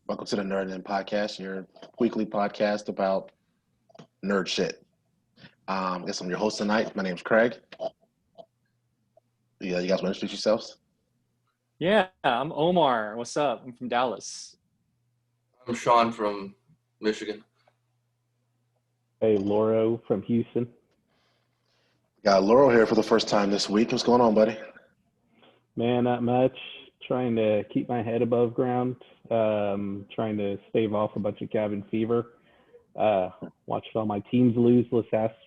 Welcome to the NerdinIn podcast, your weekly podcast about nerd shit. I guess I'm your host tonight. My name's Craig. Yeah, you guys want to introduce yourselves? Yeah, I'm Omar. What's up? I'm from Dallas. I'm Sean from Michigan. Hey, Lauro from Houston. Got Laurel here for the first time this week. What's going on, buddy? Man, not much. Trying to keep my head above ground. Trying to stave off a bunch of cabin fever. Watched all my teams lose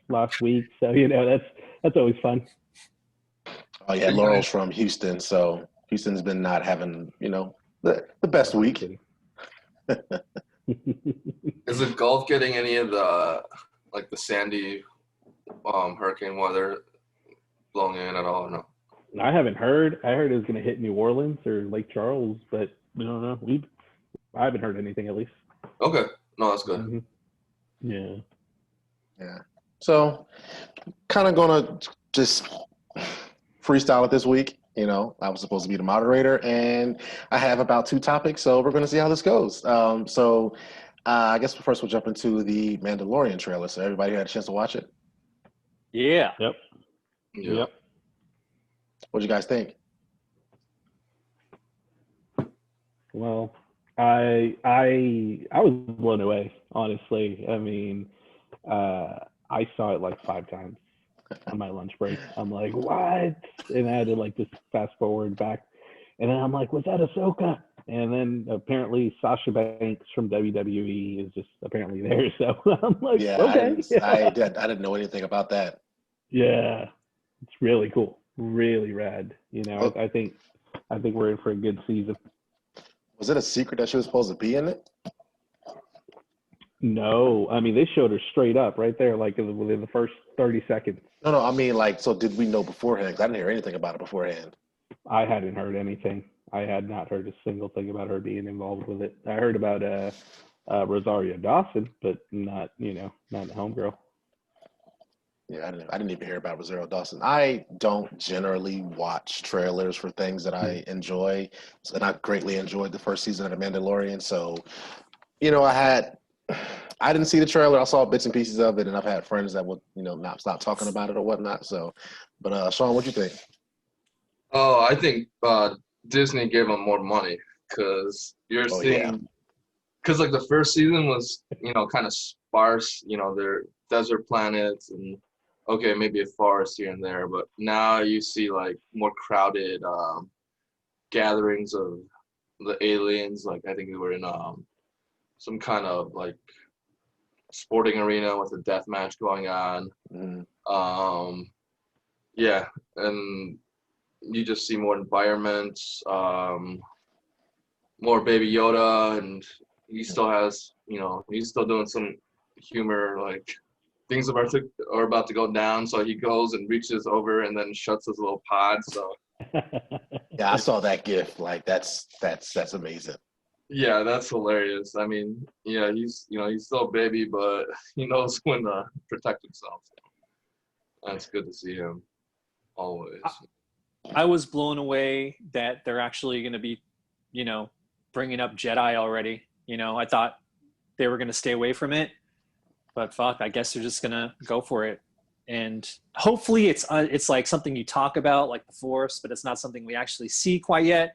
last week, so that's always fun. Oh yeah, Laurel's from Houston, so Houston's been not having the best week. Is the Gulf getting any of the sandy hurricane weather blowing in at all or no? I haven't heard. I heard it was going to hit New Orleans or Lake Charles, but we don't know. I haven't heard anything at least. Okay, no, that's good. Mm-hmm. Yeah. So, kind of gonna just freestyle it this week. I was supposed to be the moderator, and I have about 2 topics, so we're going to see how this goes. I guess first we'll jump into the Mandalorian trailer. So everybody had a chance to watch it? Yeah. Yep. What do you guys think? Well, I was blown away, honestly. I mean, I saw it like 5 times on my lunch break. I'm like, what? And I had to just fast forward back. And then I'm like, was that Ahsoka? And then apparently Sasha Banks from WWE is just apparently there. So I'm like, Yeah, okay. I didn't know anything about that. Yeah, it's really cool. Really rad. I think we're in for a good season. Was it a secret that she was supposed to be in it? No, I mean, they showed her straight up right there, within the first 30 seconds. No, I mean, so did we know beforehand? Because I didn't hear anything about it beforehand. I hadn't heard anything. I had not heard a single thing about her being involved with it. I heard about Rosario Dawson, but not the homegirl. Yeah, I didn't even hear about Rosario Dawson. I don't generally watch trailers for things that I enjoy, and I greatly enjoyed the first season of The Mandalorian. So, I didn't see the trailer. I saw bits and pieces of it, and I've had friends that would, not stop talking about it or whatnot. So, but Sean, what'd you think? Oh, I think Disney gave them more money because you're seeing, because the first season was, kind of sparse, they're desert planets and okay, maybe a forest here and there, but now you see more crowded gatherings of the aliens. I think we were in some kind of sporting arena with a death match going on. Yeah, and you just see more environments, more Baby Yoda, and he still has, he's still doing some humor, things are about to go down, so he goes and reaches over and then shuts his little pod. So yeah, I saw that GIF. That's amazing. Yeah, that's hilarious. I mean, yeah, he's still a baby, but he knows when to protect himself. That's good to see him always. I was blown away that they're actually going to be, bringing up Jedi already. I thought they were going to stay away from it, but fuck, I guess they're just going to go for it. And hopefully it's something you talk about like the Force, but it's not something we actually see quite yet,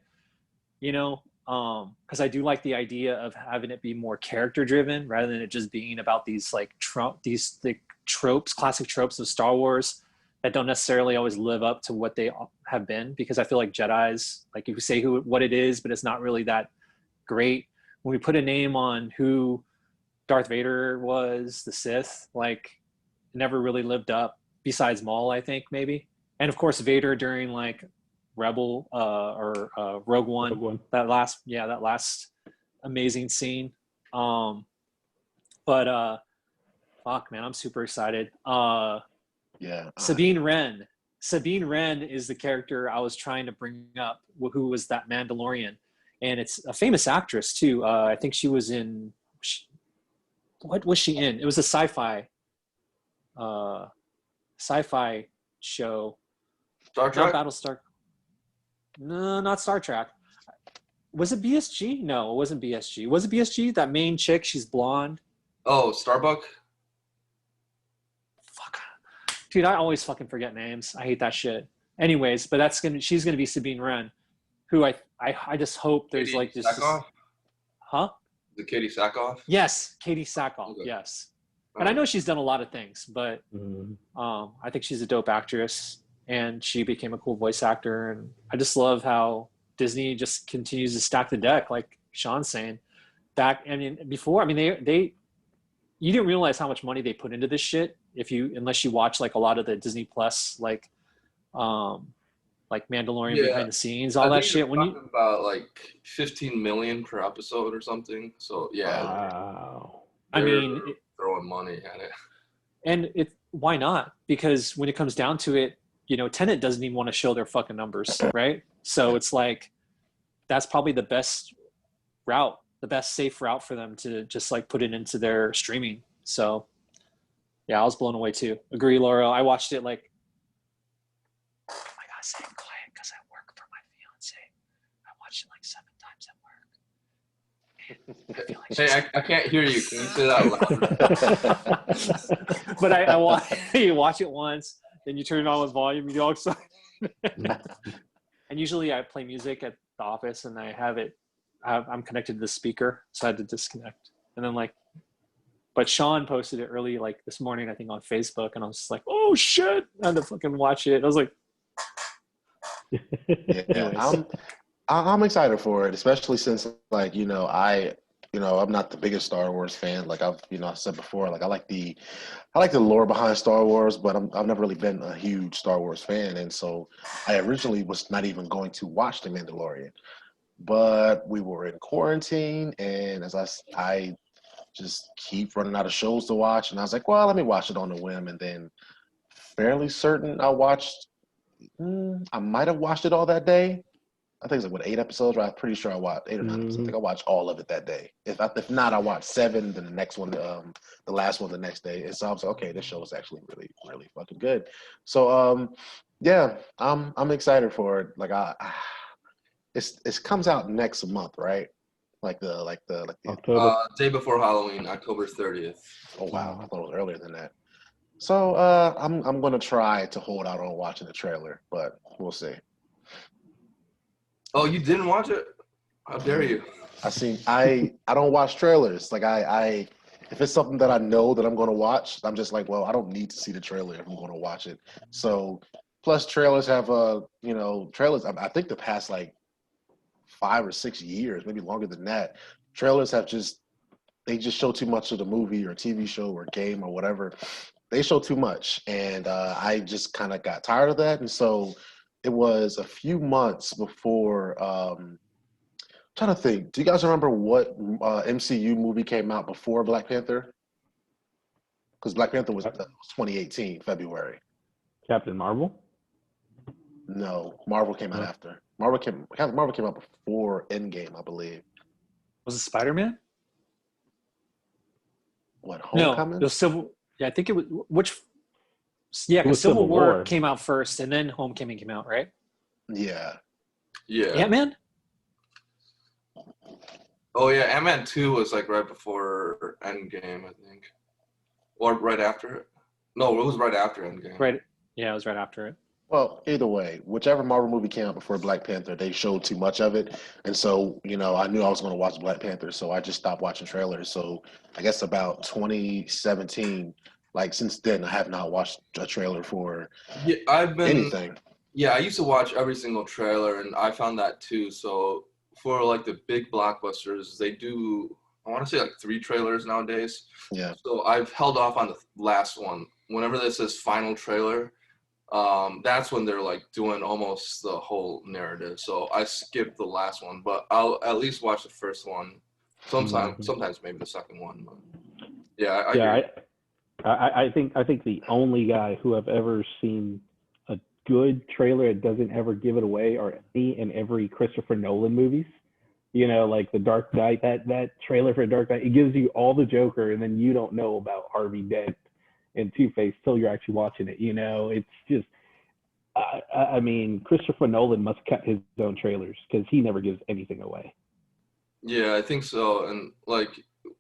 because I do like the idea of having it be more character driven rather than it just being about these tropes, classic tropes of Star Wars that don't necessarily always live up to what they have been, because I feel like Jedi's, you say what it is, but it's not really that great. When we put a name on who Darth Vader was, the Sith, never really lived up, besides Maul, I think, maybe. And of course Vader during Rebel or Rogue One. That last amazing scene. But fuck, man, I'm super excited. Yeah. Sabine Wren is the character I was trying to bring up, who was that Mandalorian, and it's a famous actress too. I think she was in. What was she in? It was a sci-fi show. Star Trek? Not Battlestar. No, not Star Trek. Was it BSG? No, it wasn't BSG. Was it BSG? That main chick, she's blonde. Oh, Starbuck. Fuck, dude, I always fucking forget names. I hate that shit. Anyways, but she's gonna be Sabine Wren, who I just hope there's Katie like this. Sackhoff? Huh? The Katie Sackhoff. Yes, Katie Sackhoff. Okay. Yes, and I know she's done a lot of things, but I think she's a dope actress, and she became a cool voice actor, and I just love how Disney just continues to stack the deck, like Sean's saying. Before, I mean, they you didn't realize how much money they put into this shit unless you watch like a lot of the Disney Plus like Mandalorian behind the scenes, all that shit. When you about like 15 million per episode or something, so yeah. Wow. I mean, throwing money at it. And why not? Because when it comes down to it, Tenet doesn't even want to show their fucking numbers, right? So it's like that's probably the best route, the best safe route for them to just like put it into their streaming. So yeah, I was blown away too. Agree, Laura. I watched it like, oh my God, say it quiet because I work for my fiance. I watched it like 7 times at work. Hey, I can't hear you. Can you say that louder? But you watch it once, then you turn it on with volume, you get all excited. And usually I play music at the office and I'm connected to the speaker, so I had to disconnect. And then but Sean posted it early, like this morning, I think on Facebook, and I was just like, oh shit, I had to fucking watch it. I was like, yeah, I'm excited for it, especially since I'm not the biggest Star Wars fan. Like I said before, like I like the lore behind Star Wars, but I've never really been a huge Star Wars fan, and so I originally was not even going to watch The Mandalorian, but we were in quarantine, and as I just keep running out of shows to watch, and I was like, well, let me watch it on a whim, and then fairly certain I might have watched it all that day. I think it's like 8 episodes, right? I'm pretty sure I watched 8 or 9 episodes. I think I watched all of it that day. If not, I watched 7. Then the next one, the last one, the next day. And so I was like, okay, this show is actually really, really fucking good. So yeah, I'm excited for it. Like it comes out next month, right? Like the October. Day before Halloween, October 30th. Oh wow, I thought it was earlier than that. So I'm gonna try to hold out on watching the trailer, but we'll see. Oh, you didn't watch it? How dare you? I don't watch trailers. Like I if it's something that I know that I'm going to watch, I'm just like, well, I don't need to see the trailer if I'm going to watch it. So plus trailers have trailers. I think the past like 5 or 6 years, maybe longer than that, trailers have just show too much of the movie or TV show or game or whatever. They show too much, and I just kind of got tired of that, and so. It was a few months before. Trying to think. Do you guys remember what MCU movie came out before Black Panther? Because Black Panther was 2018 February. Captain Marvel? No, Marvel came out after. Marvel came out before Endgame, I believe. was it Spider-Man? What, Homecoming? No, it was Civil. Yeah, I think it was which. Yeah, because Civil War came out first, and then Homecoming came out, right? Yeah. Yeah. Ant-Man? Oh yeah, Ant-Man 2 was like right before Endgame, I think, or right after it. No, it was right after Endgame. Right. Yeah, it was right after it. Well, either way, whichever Marvel movie came out before Black Panther, they showed too much of it, and so I knew I was going to watch Black Panther, so I just stopped watching trailers. So I guess about 2017. Like since then, I have not watched a trailer for anything. Yeah, I used to watch every single trailer, and I found that too. So for like the big blockbusters, they do, I want to say like 3 trailers nowadays. Yeah. So I've held off on the last one. Whenever this says final trailer, that's when they're like doing almost the whole narrative. So I skipped the last one, but I'll at least watch the first one. Sometimes maybe the second one. But yeah, I think the only guy who I've ever seen a good trailer that doesn't ever give it away are any and every Christopher Nolan movies. Like the Dark Knight, that trailer for Dark Knight, it gives you all the Joker, and then you don't know about Harvey Dent and Two-Face till you're actually watching it. It's just, I mean, Christopher Nolan must cut his own trailers because he never gives anything away. Yeah, I think so. And like,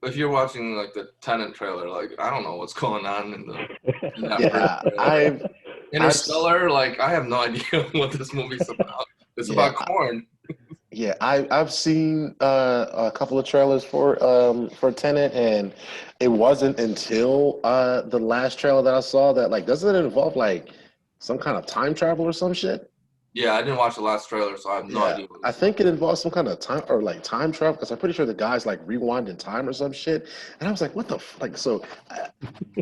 if you're watching like the Tenet trailer, like I don't know what's going on in that first Yeah, trailer. Interstellar, like I have no idea what this movie's about. It's yeah, about corn. I've seen a couple of trailers for Tenet, and it wasn't until the last trailer that I saw that like doesn't it involve like some kind of time travel or some shit? Yeah, I didn't watch the last trailer, so I have no Yeah, idea what I it's about. think it involves some kind of time or like time travel because I'm pretty sure the guy's like rewinding time or some shit. And I was like, what the like? So I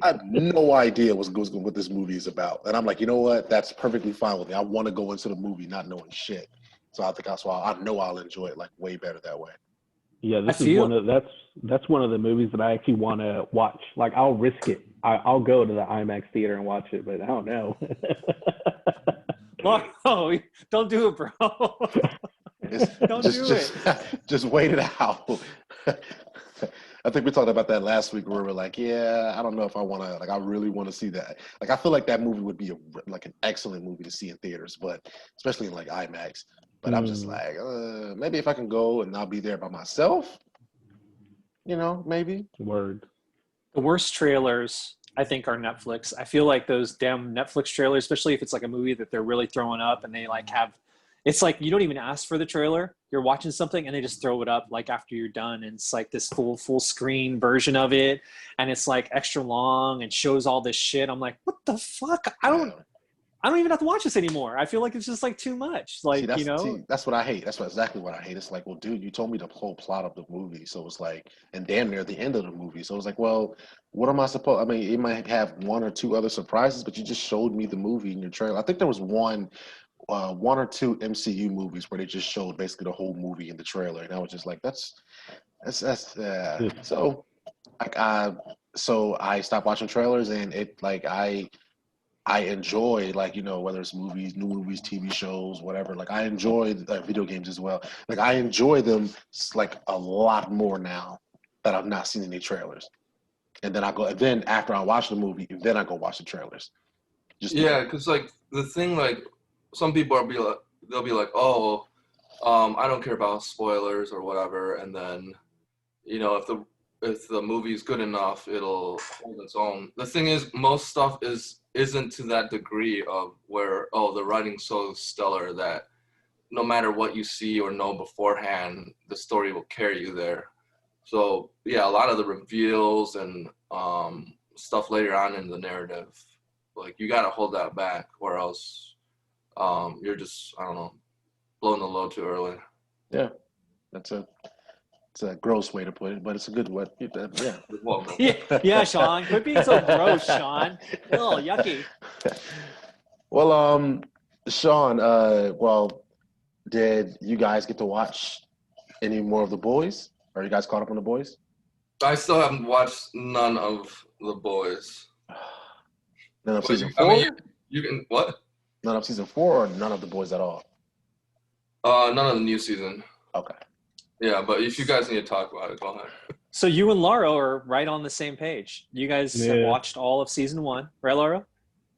have no idea what this movie is about. And I'm like, you know what? That's perfectly fine with me. I want to go into the movie not knowing shit. So I think that's why I know I'll enjoy it like way better that way. Yeah, I this is feel that's one of the movies that I actually want to watch. Like, I'll risk it. I'll go to the IMAX theater and watch it, but I don't know. no, don't do it, bro. Don't Just do just it. just wait it out. I think we talked about that last week where we were like, yeah, I don't know if I want to, like, I really want to see that. Like, I feel like that movie would be like an excellent movie to see in theaters, but especially in like IMAX. But I'm just like, maybe if I can go and not be there by myself, maybe. Word. The worst trailers, I think, are Netflix. I feel like those damn Netflix trailers, especially if it's like a movie that they're really throwing up and they like have, it's like you don't even ask for the trailer. You're watching something and they just throw it up like after you're done, and it's like this full screen version of it, and it's like extra long and shows all this shit. I'm like, what the fuck? I don't even have to watch this anymore. I feel like it's just like too much. See, Like, that's what I hate. That's exactly what I hate. It's like, well, dude, you told me the whole plot of the movie, so it's like, and damn near the end of the movie. So it's like, well, what am I supposed? I mean, it might have one or two other surprises, but you just showed me the movie in your trailer. I think there was one or two MCU movies where they just showed basically the whole movie in the trailer, and I was just like, that's like so I stopped watching trailers, and it like I enjoy like whether it's movies, new movies, TV shows, whatever. Like I enjoy video games as well. Like I enjoy them like a lot more now that I've not seen any trailers. And then after I watch the movie, then I go watch the trailers. Just because. Yeah, because like the thing, like some people they'll be like, oh, I don't care about spoilers or whatever, and then if the movie's good enough, it'll hold its own. The thing is, most stuff isn't to that degree of where the writing's so stellar that no matter what you see or know beforehand, the story will carry you there. So yeah, a lot of the reveals and stuff later on in the narrative, like you gotta hold that back, or else you're just I don't know blowing the load too early. Yeah, that's it's a gross way to put it, but it's a good way. Yeah. Welcome. yeah, Sean, quit being so gross, Sean. Oh, yucky. Well, Sean, did you guys get to watch any more of The Boys? Are you guys caught up on The Boys? I still haven't watched none of The Boys. None of But season I 4? mean, you can what? None of season 4 or none of The Boys at all? None of the new season. Okay. Yeah, but if you guys need to talk about it, go ahead. So you and Laura are right on the same page. You guys have Yeah. watched all of season 1, right, Laura?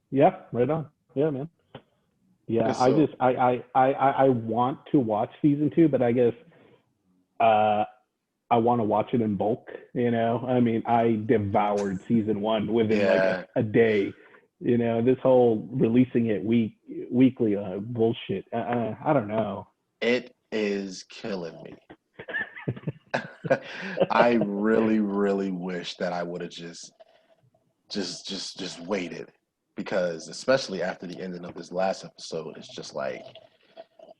Yeah, right on. Yeah, man. Yeah, Okay, so- I want to watch season 2, but I guess I want to watch it in bulk. I mean, I devoured season 1 within like a day. This whole releasing it weekly bullshit. I don't know. It is killing me. I really, really wish that I would have just waited, because especially after the ending of this last episode, it's just like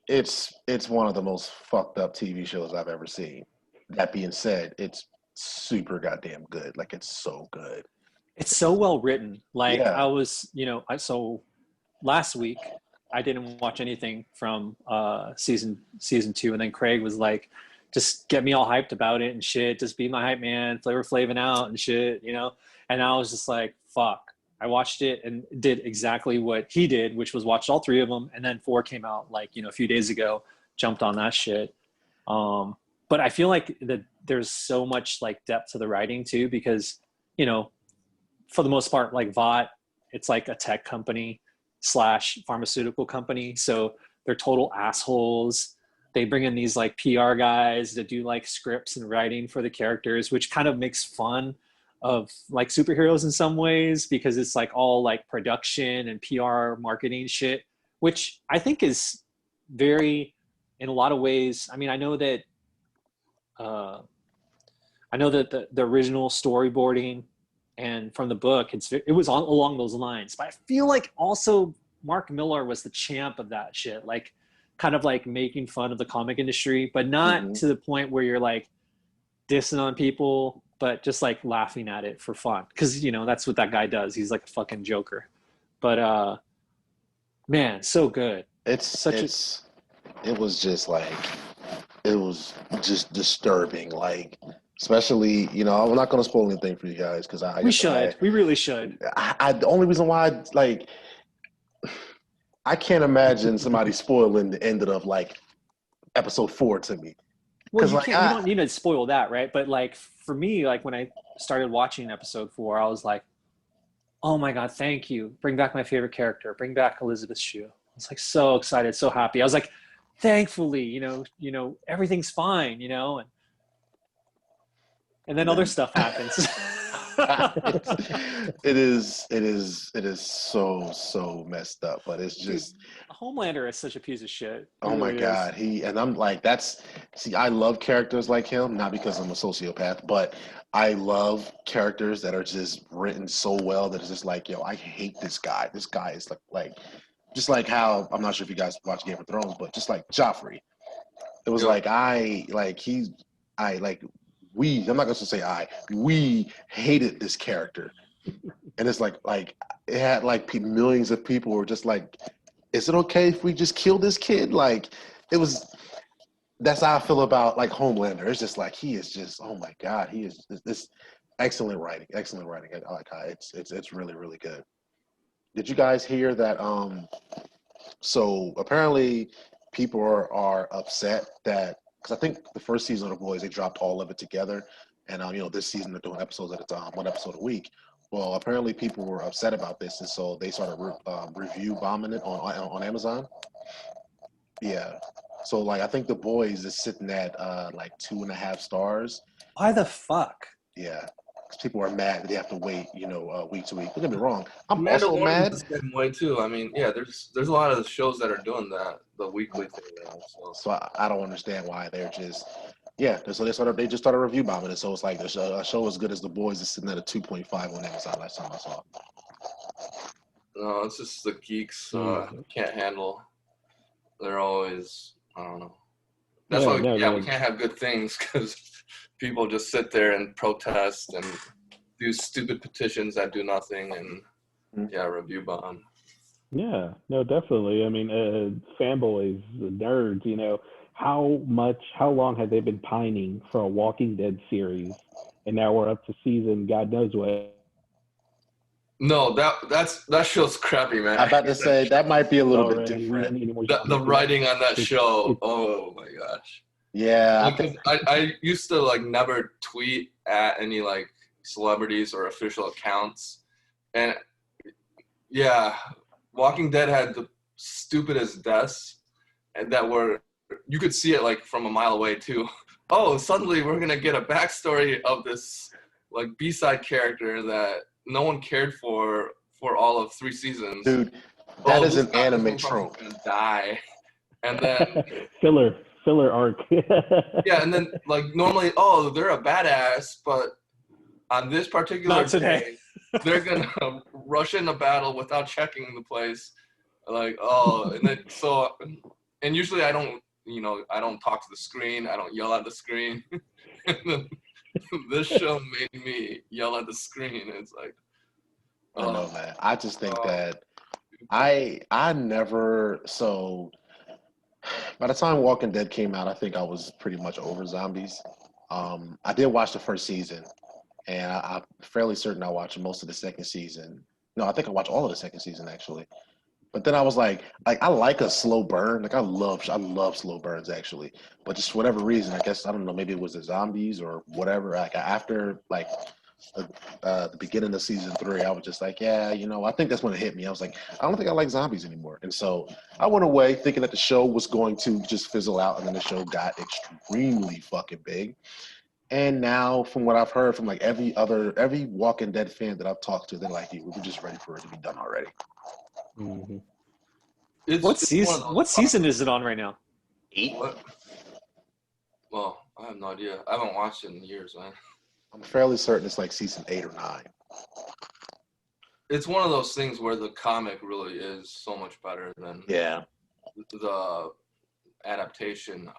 it's one of the most fucked up TV shows I've ever seen. That being said, it's super goddamn good. Like it's so good. It's so well written. Like Yeah. I was, so last week I didn't watch anything from season 2, and then Craig was like, just get me all hyped about it and shit. Just be my hype man, Flavor Flavin' out and shit, And I was just like, fuck. I watched it and did exactly what he did, which was watched all 3 of them. And then 4 came out like, a few days ago, jumped on that shit. But I feel like that there's so much like depth to the writing too, because, for the most part, like Vought, it's like a tech company / pharmaceutical company. So they're total assholes. they bring in these like PR guys to do like scripts and writing for the characters, which kind of makes fun of like superheroes in some ways, because it's like all like production and PR marketing shit, which I think is very, in a lot of ways. I mean, I know that the original storyboarding and from the book, it was along those lines. But I feel like also Mark Millar was the champ of that shit, like kind of like making fun of the comic industry, but not to the point where you're like dissing on people, but just like laughing at it for fun. Because, you know, that's what that guy does. He's like a fucking joker. But man, so good. It was just like, it was just disturbing. Like, especially, you know, I'm not going to spoil anything for you guys because we really should. The only reason why, like, I can't imagine somebody spoiling the end of like episode 4 to me. Well, you don't need to spoil that, right? But like for me, like when I started watching episode 4, I was like, oh my God, thank you. Bring back my favorite character. Bring back Elizabeth Shue. I was like so excited, so happy. I was like, thankfully, you know, everything's fine, you know, and then other stuff happens. It is so messed up, but it's just, Homelander is such a piece of shit. Oh my God. I'm like, I love characters like him, not because I'm a sociopath, but I love characters that are just written so well that it's just like, yo, I hate this guy. This guy is like just like how, I'm not sure if you guys watch Game of Thrones, but just like Joffrey. It was we hated this character. And it's like it had like millions of people were just like, is it okay if we just kill this kid? Like, that's how I feel about like Homelander. It's just like, he is just, oh my God, he is this excellent writing. I like how it's really, really good. Did you guys hear that? So apparently people are upset that, because I think the first season of The Boys, they dropped all of it together. And, you know, this season they're doing episodes at a time, 1 episode a week. Well, apparently people were upset about this, and so they started review bombing it on Amazon. Yeah. So, like, I think The Boys is sitting at like 2.5 stars. Why the fuck? Yeah. Because people are mad that they have to wait, you know, week to week. Don't get me wrong. I'm Mandalorian also mad. the same way too. I mean, yeah, there's a lot of shows that are doing that, the weekly thing now. So I don't understand why they're just, yeah. So they just started review bombing it. So it's like a show as good as The Boys is sitting at a 2.5 on Amazon last time I saw. No, it's just the geeks can't handle. They're always, I don't know. That's why we can't have good things, because people just sit there and protest and do stupid petitions that do nothing and review bomb. Yeah, no, definitely. I mean, fanboys, nerds, you know, how long have they been pining for a Walking Dead series? And now we're up to season God knows what. No, that show's crappy, man. I'm about to say that might be a little bit different. The writing on that show, oh my gosh. Yeah. Because I used to like never tweet at any like celebrities or official accounts. And yeah, Walking Dead had the stupidest deaths and that were, you could see it like from a mile away too. Oh, suddenly we're going to get a backstory of this like B-side character that no one cared for all of 3 seasons. Dude, that is an anime trope. Gonna die. And then filler arc. Yeah, and then like normally, they're a badass, but on this particular day, they're gonna rush into battle without checking the place. Like, and usually I don't talk to the screen, I don't yell at the screen. And then this show made me yell at the screen. It's like, I know, man. I just think that I never, so by the time Walking Dead came out, I think I was pretty much over zombies. I did watch the first season, and I'm fairly certain I watched most of the second season. No, I think I watched all of the second season actually. But then I was like I like a slow burn. Like I love slow burns actually. But just for whatever reason, I guess I don't know, maybe it was the zombies or whatever. Like after like the beginning of season 3, I was just like, yeah, I think that's when it hit me. I was like, I don't think I like zombies anymore. And so I went away thinking that the show was going to just fizzle out, and then the show got extremely fucking big. And now, from what I've heard from like every Walking Dead fan that I've talked to, they're like, we were just ready for it to be done already. Mm-hmm. What season is it on right now? 8. What? Well, I have no idea. I haven't watched it in years, man. I'm fairly certain it's like season 8 or 9. It's one of those things where the comic really is so much better than the adaptation.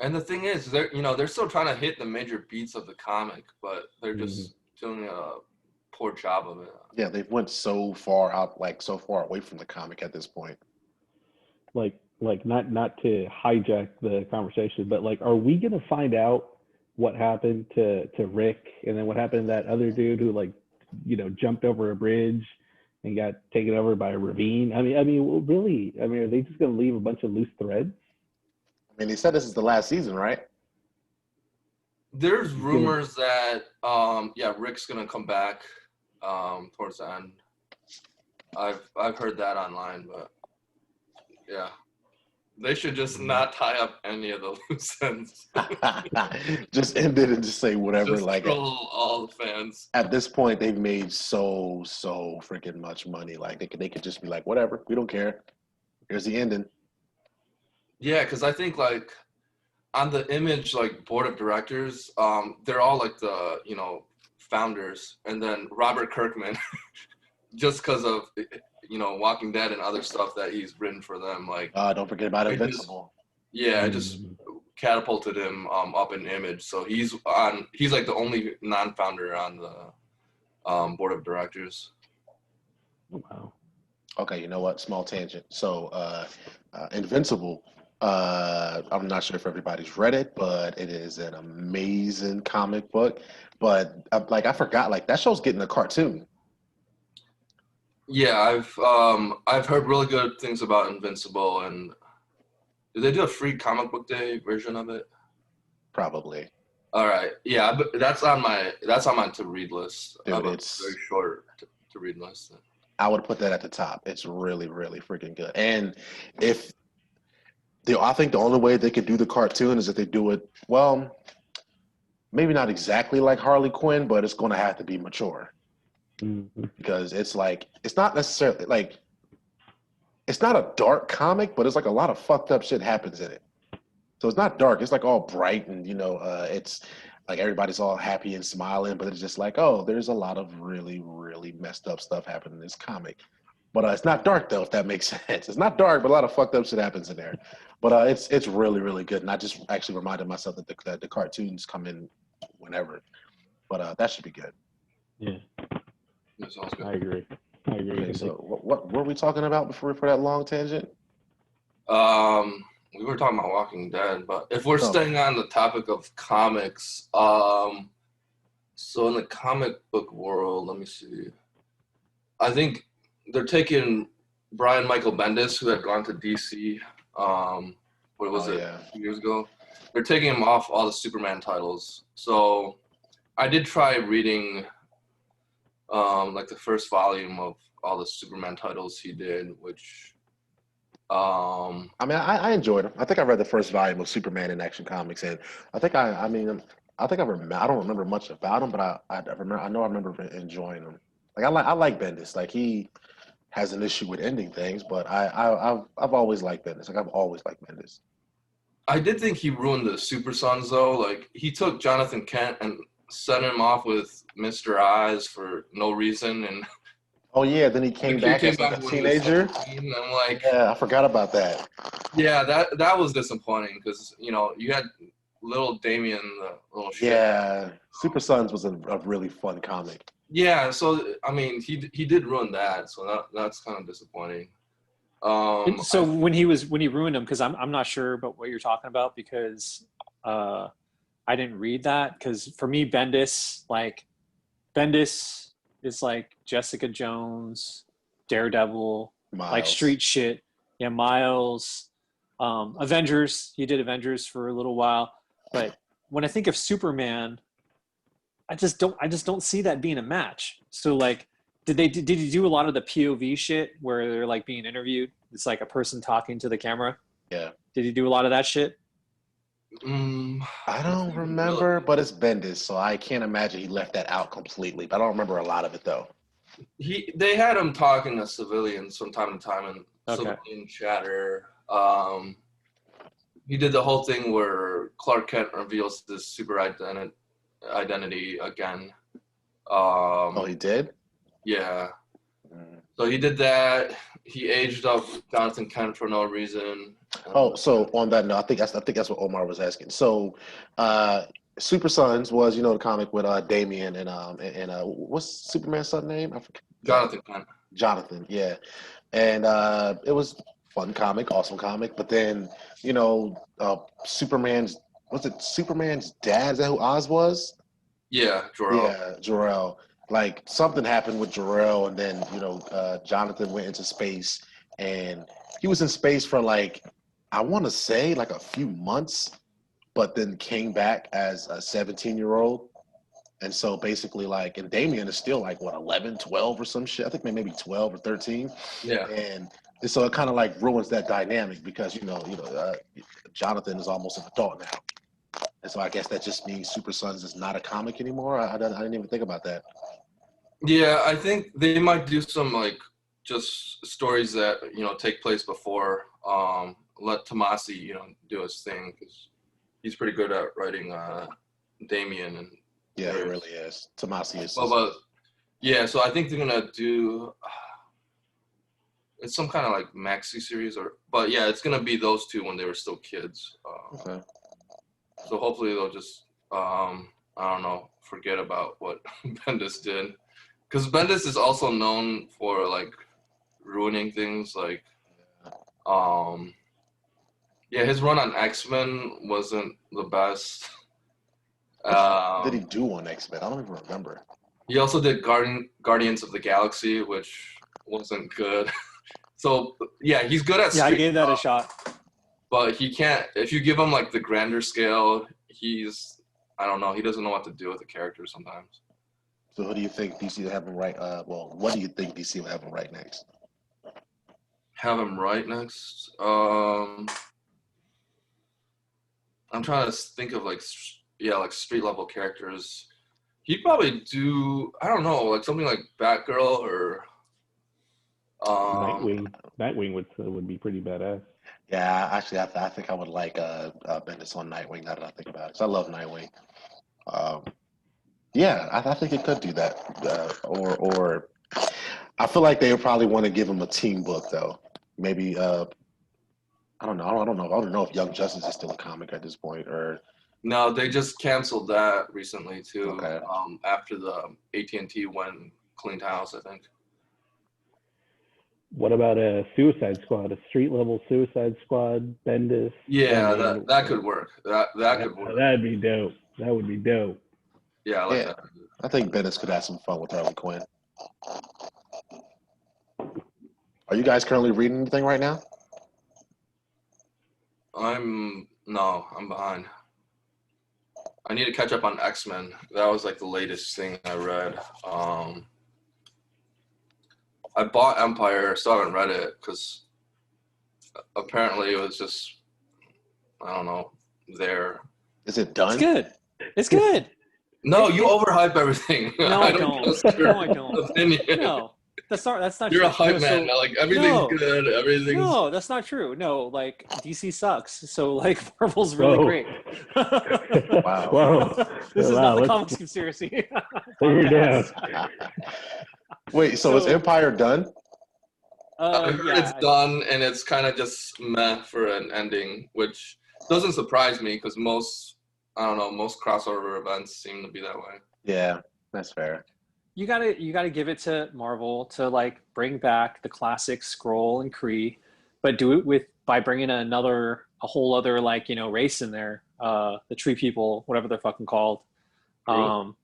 And the thing is, they're still trying to hit the major beats of the comic, but they're just doing a poor job of it. Yeah, they've went so far out, like so far away from the comic at this point. Like not to hijack the conversation, but like, are we gonna find out what happened to Rick, and then what happened to that other dude who jumped over a bridge and got taken over by a ravine? I mean, really? I mean, are they just gonna leave a bunch of loose threads? I mean, they said this is the last season, right? There's rumors that Rick's gonna come back towards the end. I've heard that online, but yeah, they should just not tie up any of the loose ends. Just end it and just say whatever. Just like troll all the fans. At this point, they've made so freaking much money. Like they could just be like, whatever, we don't care. Here's the ending. Yeah, because I think like on the Image board of directors, they're all like the founders, and then Robert Kirkman, just because of Walking Dead and other stuff that he's written for them. Don't forget about Invincible. I just catapulted him up in Image, so he's like the only non-founder on the board of directors. Wow. Okay, you know what? Small tangent. So, Invincible. I'm not sure if everybody's read it, but it is an amazing comic book. But I forgot, that show's getting a cartoon. Yeah, I've heard really good things about Invincible, and did they do a free comic book day version of it? Probably. All right, yeah, but that's on my to read list. Dude, it's very short to read list. I would put that at the top. It's really, really freaking good. And I think the only way they could do the cartoon is if they do it, well, maybe not exactly like Harley Quinn, but it's going to have to be mature. Mm-hmm. Because it's not necessarily it's not a dark comic, but it's a lot of fucked up shit happens in it. So it's not dark. It's all bright and, it's everybody's all happy and smiling, but it's just there's a lot of really, really messed up stuff happening in this comic. But it's not dark though, if that makes sense. It's not dark, but a lot of fucked up shit happens in there. But it's really, really good. And I just actually reminded myself that the cartoons come in whenever. But that should be good. Yeah. That sounds good. I agree. Okay, so what were we talking about before for that long tangent? We were talking about Walking Dead, but if we're staying on the topic of comics, so in the comic book world, let me see. I think they're taking Brian Michael Bendis, who had gone to DC, what was it, 2 years ago? They're taking him off all the Superman titles. So I did try reading the first volume of all the Superman titles he did, which I enjoyed them. I think I read the first volume of Superman in Action Comics, and I think I don't remember much about them, but I remember enjoying them. I like Bendis. He has an issue with ending things, but I've always liked Bendis. I've always liked Bendis. I did think he ruined the Super Sons though. He took Jonathan Kent and set him off with Mr. Eyes for no reason, and then he came back as a teenager. I'm yeah, I forgot about that. Yeah, that was disappointing because you had little Damien, the little shit. Yeah, Super Sons was a really fun comic. Yeah, so he did ruin that, so that's kind of disappointing. So when he ruined him, because I'm not sure about what you're talking about, because I didn't read that, because for me Bendis is Jessica Jones, Daredevil, Miles. street shit. Yeah, Miles, Avengers. He did Avengers for a little while, but when I think of Superman, I just don't see that being a match. So like, did you do a lot of the POV shit where they're like being interviewed? It's like a person talking to the camera. Yeah. Did you do a lot of that shit? I don't remember, but it's Bendis, so I can't imagine he left that out completely. But I don't remember a lot of it though. They had him talking to civilians from time to time and Okay. civilian chatter. He did the whole thing where Clark Kent reveals this super identity again. Oh, he did? Yeah. So he did that. He aged up Jonathan Kent for no reason. Oh, so on that note, I think that's what Omar was asking. So, Super Sons was, the comic with Damian and what's Superman's son name? I forget. Jonathan Kent. Jonathan, yeah. And it was fun comic, awesome comic. But then, Superman's dad? Is that who Oz was? Yeah, Jor-El. Yeah, Jor-El. Like something happened with Jor-El, and then Jonathan went into space, and he was in space for like, I want to say like a few months, but then came back as a 17-year-old. And so basically like, and Damien is still like, what, 11, 12 or some shit? I think maybe 12 or 13. Yeah. And so it kind of like ruins that dynamic because, Jonathan is almost an adult now. And so I guess that just means Super Sons is not a comic anymore. I didn't even think about that. Yeah, I think they might do some like just stories that, take place before, let Tomasi, do his thing because he's pretty good at writing Damien and yeah, he really is. Tomasi is. But yeah, so I think they're gonna do it's some kind of like maxi series but yeah, it's gonna be those two when they were still kids. Okay. So hopefully they'll just I don't know, forget about what Bendis did, because Bendis is also known for like ruining things. Like yeah, his run on X-Men wasn't the best. Did he do on X-Men? I don't even remember. He also did Guardians of the Galaxy, which wasn't good. So yeah, he's good at I gave that a shot. But he can't, if you give him like the grander scale, I don't know, he doesn't know what to do with the character sometimes. So who do you think DC will have him write? What do you think DC will have him write next? Have him write next? I'm trying to think of like street level characters. He'd probably do, I don't know, like something like Batgirl or Nightwing. Nightwing would be pretty badass. Yeah, actually, I think I would like Bendis on Nightwing. Now that I think about it, 'cause I love Nightwing. Yeah, I think it could do that. Or I feel like they would probably want to give him a team book though. Maybe I don't know. I don't know if Young Justice is still a comic at this point or. No, they just canceled that recently too. Okay. After the AT&T went cleaned house, I think. What about a Suicide Squad, a street level Suicide Squad, Bendis? Yeah, that could work. That could work. That'd be dope. That would be dope. Yeah, I like that. I think Bendis could have some fun with Harley Quinn. Are you guys currently reading anything right now? I'm behind. I need to catch up on X-Men. That was like the latest thing I read. I bought Empire, still haven't read it because apparently it was just, I don't know, there. Is it done? It's good. It's good. No, you overhype everything. No, I don't. No, I don't. Opinion. No, that's not You're true. a hype man. Like everything's good. Everything's. No, that's not true. No, like DC sucks. So like Marvel's really great. Wow. Whoa. This is Wow, not the comics conspiracy. Figure it out. Wait, so is Empire done? I heard it's done, and it's kind of just meh for an ending, which doesn't surprise me because most crossover events seem to be that way. Yeah, that's fair. You gotta give it to Marvel to like bring back the classic Skrull and Kree, but do it by bringing a whole other like race in there. The Tree People, whatever they're fucking called. Groot?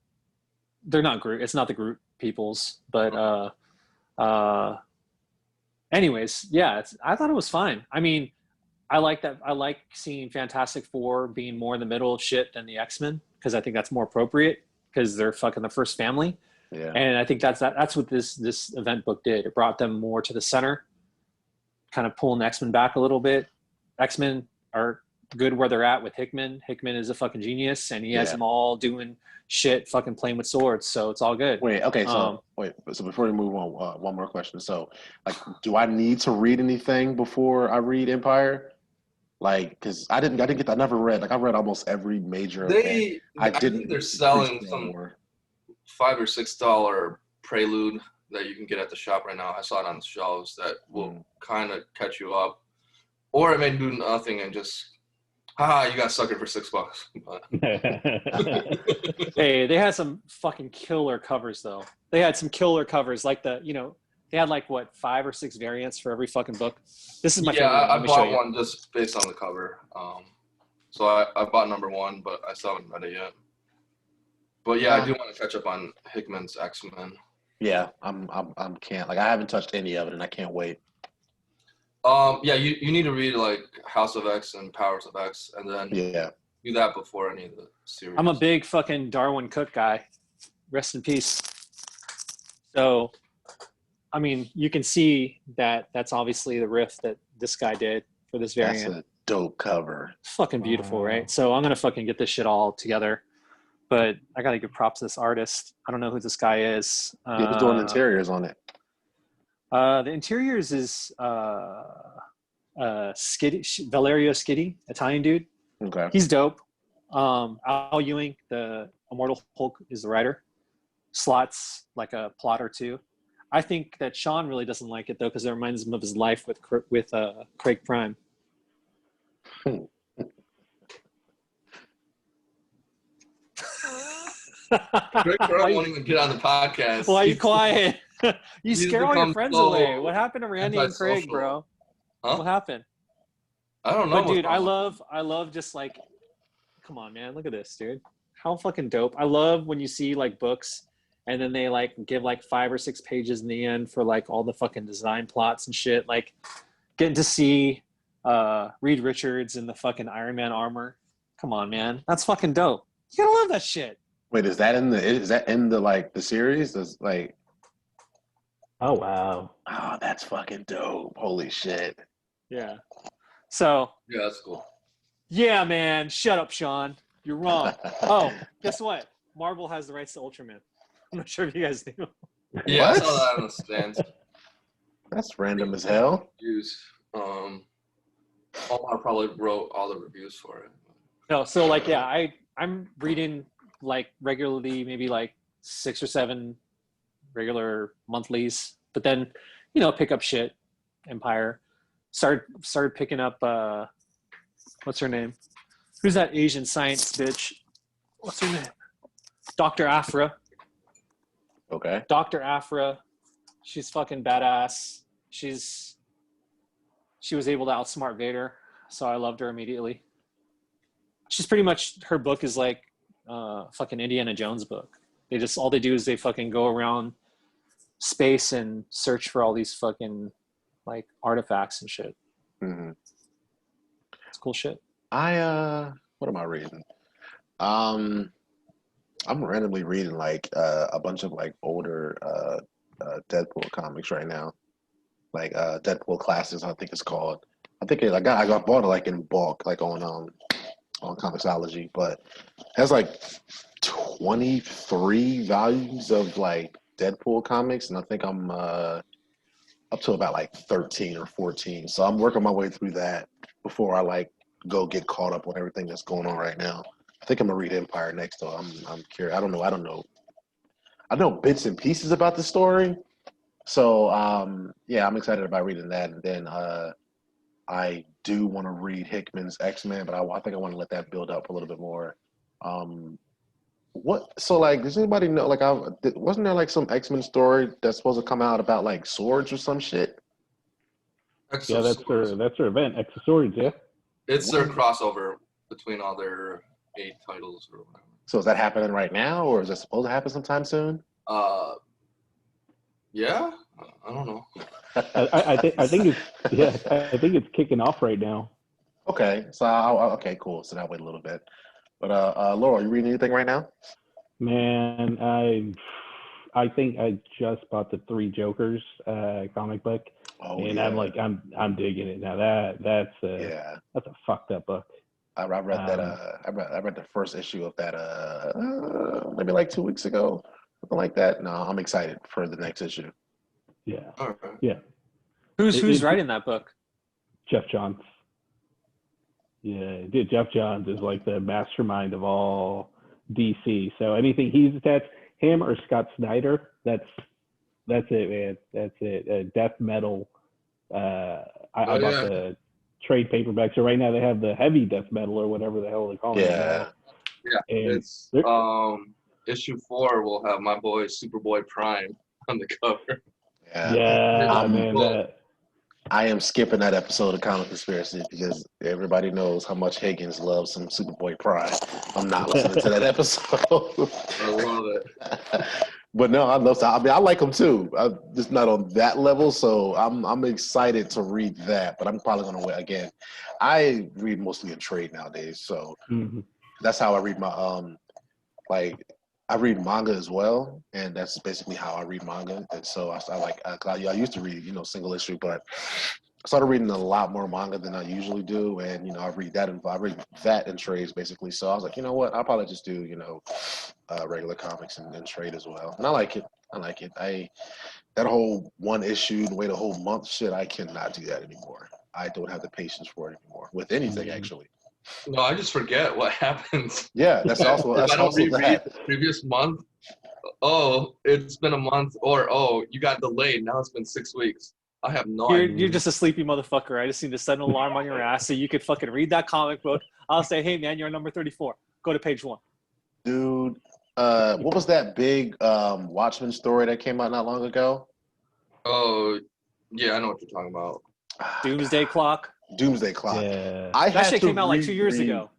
They're not Groot. It's not the Groot peoples, but anyways, yeah. I thought it was fine. I mean, I like that. I like seeing Fantastic Four being more in the middle of shit than the X-Men because I think that's more appropriate. because they're fucking the first family. Yeah. And I think that's what this event book did. It brought them more to the center, kind of pulling the X-Men back a little bit. X-Men are good where they're at with Hickman. Hickman is a fucking genius, and he has them all doing shit, fucking playing with swords. So it's all good. Wait, okay, so so before we move on, one more question. So, like, do I need to read anything before I read Empire? Like, because I never read. Like, I read almost every major event. I think they're selling some $5 or $6 prelude that you can get at the shop right now. I saw it on the shelves that will kind of catch you up, or it may do nothing and just, you got suckered for $6. Hey, they had some fucking killer covers though. They had some killer covers, like they had like what 5 or 6 variants for every fucking book. This is my favorite. I bought one just based on the cover. So I bought number 1, but I still haven't read it yet. But yeah, I do want to catch up on Hickman's X-Men. Yeah, I'm can't, like, I haven't touched any of it, and I can't wait. Yeah, you need to read like House of X and Powers of X, and then do that before any of the series. I'm a big fucking Darwin Cook guy. Rest in peace. So, I mean, you can see that that's obviously the riff that this guy did for this variant. That's a dope cover. Fucking beautiful, right? So I'm gonna fucking get this shit all together. But I gotta give props to this artist. I don't know who this guy is. He was doing interiors on it. The interiors is Skiddy, Valerio Skiddy, Italian dude. Okay. He's dope. Al Ewing, the Immortal Hulk, is the writer. Slots like a plot or two. I think that Sean really doesn't like it though, because it reminds him of his life with Craig Prime. Craig Prime won't even get on the podcast. Why are you quiet? You scare all your friends away. What happened to Randy and Craig, bro? Huh? What happened? I don't know. But dude, I love just like, come on, man, look at this, dude. How fucking dope. I love when you see like books and then they like give like 5 or 6 pages in the end for like all the fucking design plots and shit. Like getting to see Reed Richards in the fucking Iron Man armor. Come on, man. That's fucking dope. You gotta love that shit. Wait, is that in the like the series? Is like, oh wow. Oh, that's fucking dope. Holy shit. Yeah. So yeah, that's cool. Yeah, man. Shut up, Sean. You're wrong. Oh, guess what? Marvel has the rights to Ultraman. I'm not sure if you guys knew. Yeah, I saw that on the stands. That's random as hell. Omar probably wrote all the reviews for it. No, so like, yeah, I'm reading like regularly, maybe like 6 or 7 regular monthlies, but then, pick up shit. Empire. Started picking up, what's her name? Who's that Asian science bitch? What's her name? Dr. Afra. Okay. Dr. Afra. She's fucking badass. She was able to outsmart Vader, so I loved her immediately. She's pretty much, her book is like fucking Indiana Jones book. All they do is they fucking go around space and search for all these fucking like artifacts and shit. Mm-hmm. It's cool shit. What am I reading? I'm randomly reading like a bunch of like older Deadpool comics right now, like Deadpool Classics, I think it's called. I think I bought it like in bulk, like on Comixology, but it has like 23 volumes of like Deadpool comics, and I think I'm up to about like 13 or 14. So I'm working my way through that before I like go get caught up on everything that's going on right now. I think I'm gonna read Empire next, though. I'm curious. I don't know. I know bits and pieces about the story, so yeah, I'm excited about reading that. And then I do want to read Hickman's X-Men, but I think I want to let that build up a little bit more. So like, does anybody know? Like, wasn't there like some X-Men story that's supposed to come out about like swords or some shit? Yeah, that's their event, Accessories. Yeah, it's their crossover between all their 8 titles or whatever. So is that happening right now, or is it supposed to happen sometime soon? Yeah, I don't know. I think it's kicking off right now. Okay, so okay, cool. So I'll wait a little bit. But Laurel, you reading anything right now? Man, I think I just bought the Three Jokers comic book, and yeah. I'm digging it now. That's a fucked up book. I read that. I read the first issue of that. Maybe like 2 weeks ago, something like that. No, I'm excited for the next issue. Yeah, All right. yeah. Who's writing that book? Jeff Johns. Yeah, dude, Jeff Johns is like the mastermind of all DC. So anything he's attached, him or Scott Snyder, that's it, man. That's it. Death Metal. I bought the trade paperback. So right now they have the heavy Death Metal or whatever the hell they call it now. Yeah. And It's issue 4 will have my boy Superboy Prime on the cover. Yeah, man. I am skipping that episode of Comic Conspiracy because everybody knows how much Higgins loves some Superboy Prime. I'm not listening to that episode. I love it. But no, I love. I mean, I like him too. I'm just not on that level, so I'm excited to read that. But I'm probably gonna wait again. I read mostly in trade nowadays, so that's how I read my I read manga as well, and that's basically how I read manga. And so I used to read, single issue, but I started reading a lot more manga than I usually do. And, I read that in trades basically. So I was like, you know what? I'll probably just do, regular comics and trade as well. And I like it. That whole one issue, the wait a whole month shit, I cannot do that anymore. I don't have the patience for it anymore with anything, actually. No, I just forget what happens. Yeah, that's also if I don't reread that. the previous month, it's been a month, or you got delayed. Now it's been 6 weeks. I have no idea. You're just a sleepy motherfucker. I just need to set an alarm on your ass so you could fucking read that comic book. I'll say, hey man, you're on number 34. Go to page 1. Dude, what was that big Watchmen story that came out not long ago? Oh, yeah, I know what you're talking about. Doomsday Clock. Doomsday Clock. Yeah. That shit came out like 2 years ago.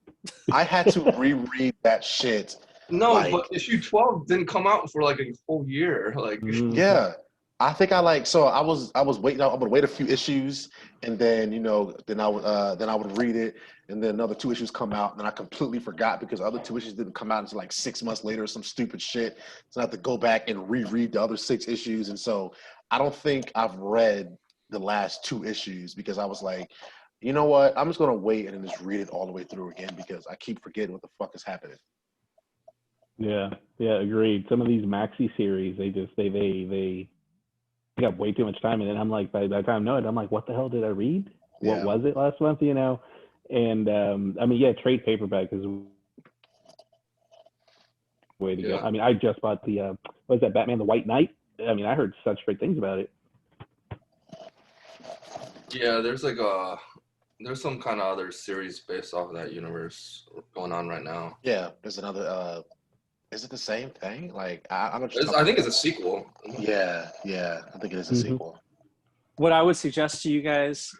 I had to reread that shit. No, but issue 12 didn't come out for like a whole year. Like, yeah, I think I was waiting. I would wait a few issues, and then then I would read it, and then another 2 issues come out, and then I completely forgot because the other 2 issues didn't come out until like 6 months later, or some stupid shit. So I have to go back and reread the other 6 issues, and so I don't think I've read the last 2 issues because I was like, you know what? I'm just gonna wait and then just read it all the way through again because I keep forgetting what the fuck is happening. Yeah, agreed. Some of these maxi series, they got way too much time, and then I'm like, by the time I know it, I'm like, what the hell did I read? Yeah. What was it last month? And I mean, trade paperback is way to go. I mean, I just bought the what is that, Batman the White Knight? I mean, I heard such great things about it. Yeah, there's some kind of other series based off of that universe going on right now. Yeah, there's another. Is it the same thing? Like I think it's a sequel. Yeah, I think it is a sequel. What I would suggest to you guys,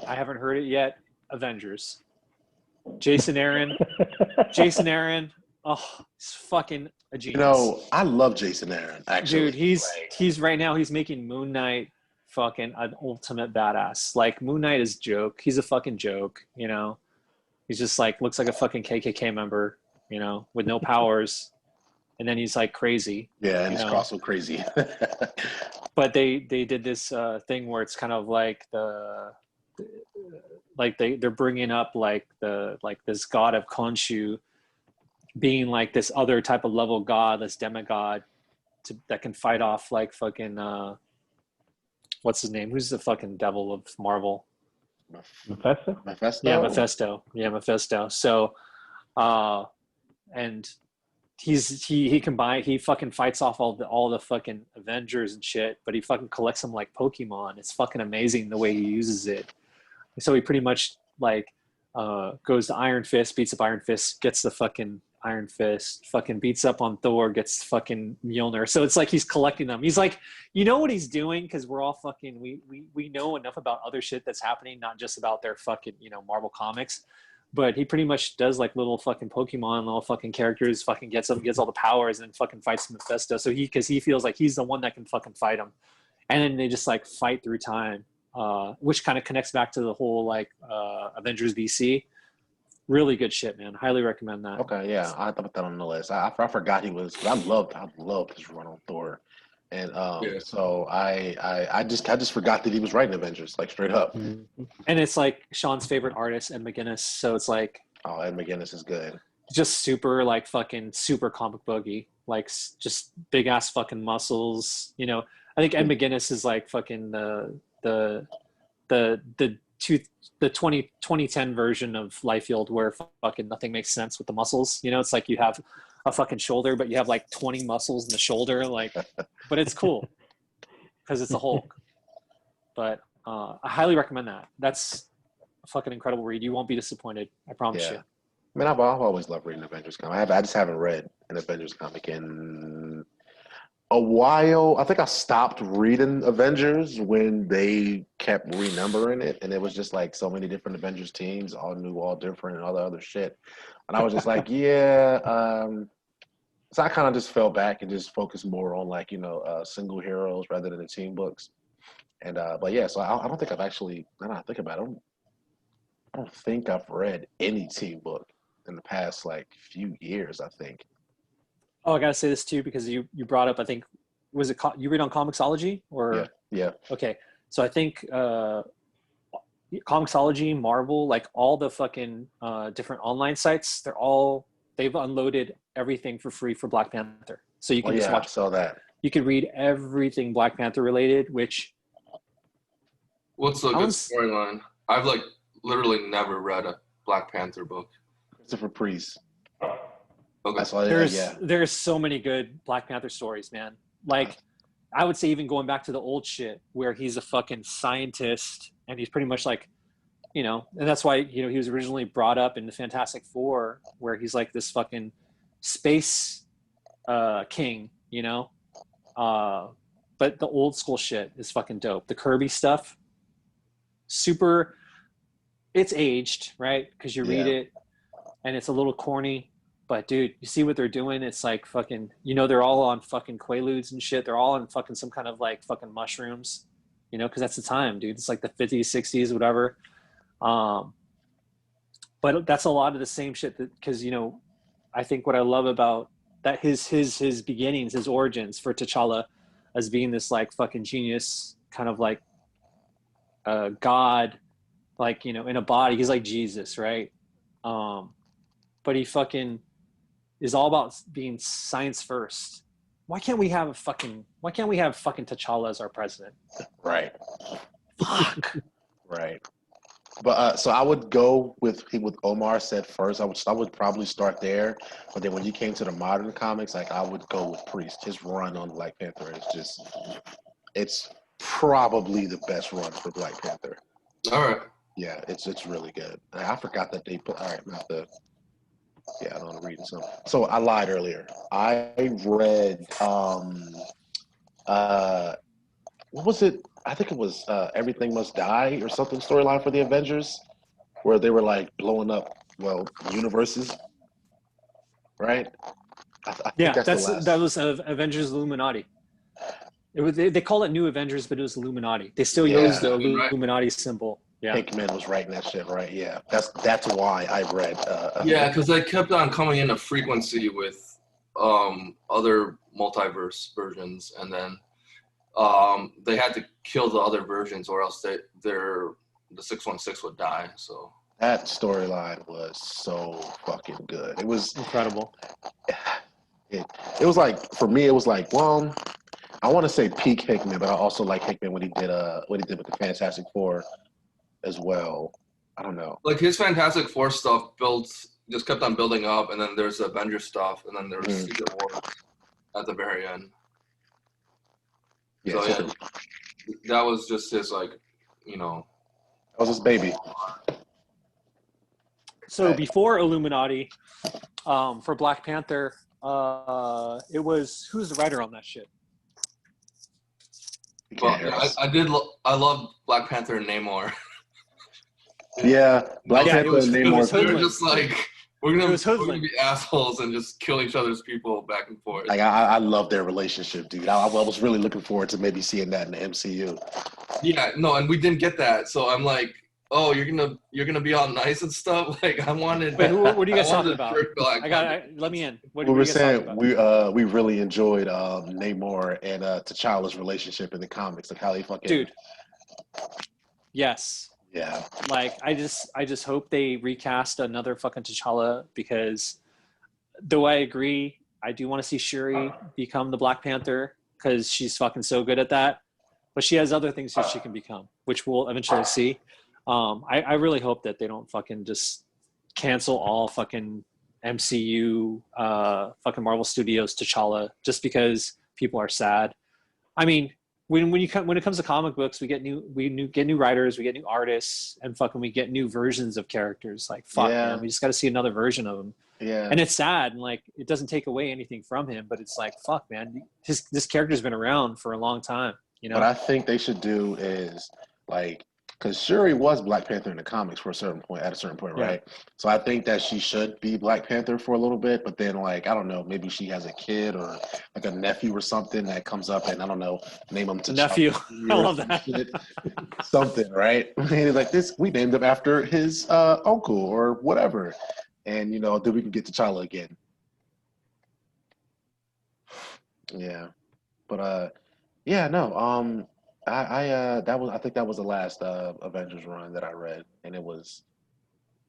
I haven't heard it yet. Avengers. Jason Aaron. Oh, he's fucking a genius. I love Jason Aaron. Actually, dude, he's right now. He's making Moon Knight fucking an ultimate badass. Like Moon Knight is joke. He's a fucking joke. He's just like looks like a fucking KKK member. With no powers. And then he's like crazy. Yeah, and he's also crazy. But they did this thing where it's kind of like they're bringing up like this god of Khonshu being like this other type of level god, this demigod that can fight off like fucking what's his name? Who's the fucking devil of Marvel? Mephisto? Yeah, Mephisto. So and he fucking fights off all the fucking Avengers and shit, but he fucking collects them like Pokemon. It's fucking amazing the way he uses it. So he pretty much like goes to Iron Fist, beats up Iron Fist, gets the fucking Iron Fist, fucking beats up on Thor, gets fucking Mjolnir. So it's like he's collecting them. He's like, what he's doing, because we're all fucking we know enough about other shit that's happening, not just about their fucking Marvel comics. But he pretty much does like little fucking Pokemon, little fucking characters, fucking gets all the powers, and then fucking fights Mephisto. So because he feels like he's the one that can fucking fight him, and then they just like fight through time, which kind of connects back to the whole like Avengers BC, Really good shit, man. Highly recommend that. Okay, yeah, I have to put that on the list. I forgot he was. I loved his run on Thor, and so I just forgot that he was writing Avengers, like straight up. Mhm. And it's like Sean's favorite artist, Ed McGuinness. So it's like Oh, Ed McGuinness is good. just super like fucking super comic booky, like just big ass fucking muscles. You know, I think Ed McGuinness is like fucking the 2010 version of Liefeld where fucking nothing makes sense with the muscles. You know, it's like you have a fucking shoulder, but you have like 20 muscles in the shoulder, like, but it's cool because it's a Hulk. But I highly recommend that. That's a fucking incredible read. You won't be disappointed. I promise you. I mean, I've always loved reading Avengers comic. I just haven't read an Avengers comic in a while. I think I stopped reading Avengers when they kept renumbering it, and it was just like so many different Avengers teams, all new, all different, and all the other shit. And I was just like, so I kind of just fell back and just focused more on like single heroes rather than the team books. And but yeah, so I don't think I've actually. Now that I think about it, I don't think I've read any team book in the past like few years. I think. Oh, I gotta say this too because you brought up. I think was it you read on Comixology or yeah. Okay, so I think Comixology, Marvel, like all the fucking different online sites, they've unloaded everything for free for Black Panther. So you can just watch. I saw that. You can read everything Black Panther related, which. What's a good storyline? I've like literally never read a Black Panther book. Christopher Priest. Okay. There's so many good Black Panther stories, man. Like, I would say even going back to the old shit where he's a fucking scientist and he's pretty much like, and that's why, he was originally brought up in the Fantastic Four where he's like this fucking space king, but the old school shit is fucking dope. The Kirby stuff, it's aged, right? Because you read it and it's a little corny. But dude, you see what they're doing? It's like fucking, they're all on fucking Quaaludes and shit. They're all on fucking some kind of like fucking mushrooms, because that's the time, dude. It's like the 50s, 60s, whatever. But that's a lot of the same shit because, I think what I love about that his beginnings, his origins for T'Challa as being this like fucking genius kind of like God, like, in a body, he's like Jesus, right? But he fucking is all about being science first. Why can't we have fucking T'Challa as our president? Right. Fuck. Right. But so I would go with Omar said first. I would probably start there. But then when you came to the modern comics, like I would go with Priest. His run on Black Panther is it's probably the best run for Black Panther. All right. Yeah, it's really good. I forgot that they put. All right, I don't want to read some. So I lied earlier. I read what was it? I think it was Everything Must Die or something storyline for the Avengers, where they were like blowing up universes, right? I think that was Avengers Illuminati. It was they call it New Avengers, but it was Illuminati. They still use the Illuminati symbol. Yeah, Hickman was writing that shit, right? Yeah, that's why I read. Because they kept on coming into frequency with other multiverse versions, and then they had to kill the other versions, or else the 616 would die. So that storyline was so fucking good. It was incredible. It was like, for me, it was like, well, I want to say peak Hickman, but I also like Hickman when he did with the Fantastic Four as well. I don't know. Like his Fantastic Four stuff just kept on building up, and then there's Avengers stuff, and then there's Secret War at the very end. Yeah, so that was just his like, that was his baby. So before Illuminati, for Black Panther, it was who's the writer on that shit? Well, I love Black Panther and Namor. Yeah, Black Panther and Namor. They're just like we're gonna be assholes and just kill each other's people back and forth. Like I love their relationship, dude. I was really looking forward to maybe seeing that in the MCU. Yeah, no, and we didn't get that, so I'm like, oh, you're gonna be all nice and stuff. Like I wanted. Wait, what are you guys I wanted talking a about? jerk Black Panther. Let me in. What We are were you guys talking saying about? we really enjoyed Namor and T'Challa's relationship in the comics, like how they fucking Dude. Yes. yeah. Like I just hope they recast another fucking T'Challa, because though I agree, I do want to see Shuri become the Black Panther because she's fucking so good at that. But she has other things that she can become, which we'll eventually see. I really hope that they don't fucking just cancel all fucking MCU, fucking Marvel Studios T'Challa just because people are sad. I mean, when it comes to comic books, we get new writers, we get new artists, and fucking we get new versions of characters. Like fuck, Yeah. man, we just got to see another version of them. Yeah. And it's sad, and like it doesn't take away anything from him, but it's like fuck, man, this character's been around for a long time. You know? What I think they should do is like, because Shuri was Black Panther in the comics for a certain point, at a certain point, Yeah. right? So I think that she should be Black Panther for a little bit, but then like I don't know, maybe she has a kid or like a nephew or something that comes up, and I don't know, name him to Nephew. I love that. something, right? And like this, we named him after his uncle or whatever, and then we can get T'Challa again. Yeah, but yeah, no. I think that was the last Avengers run that I read, and it was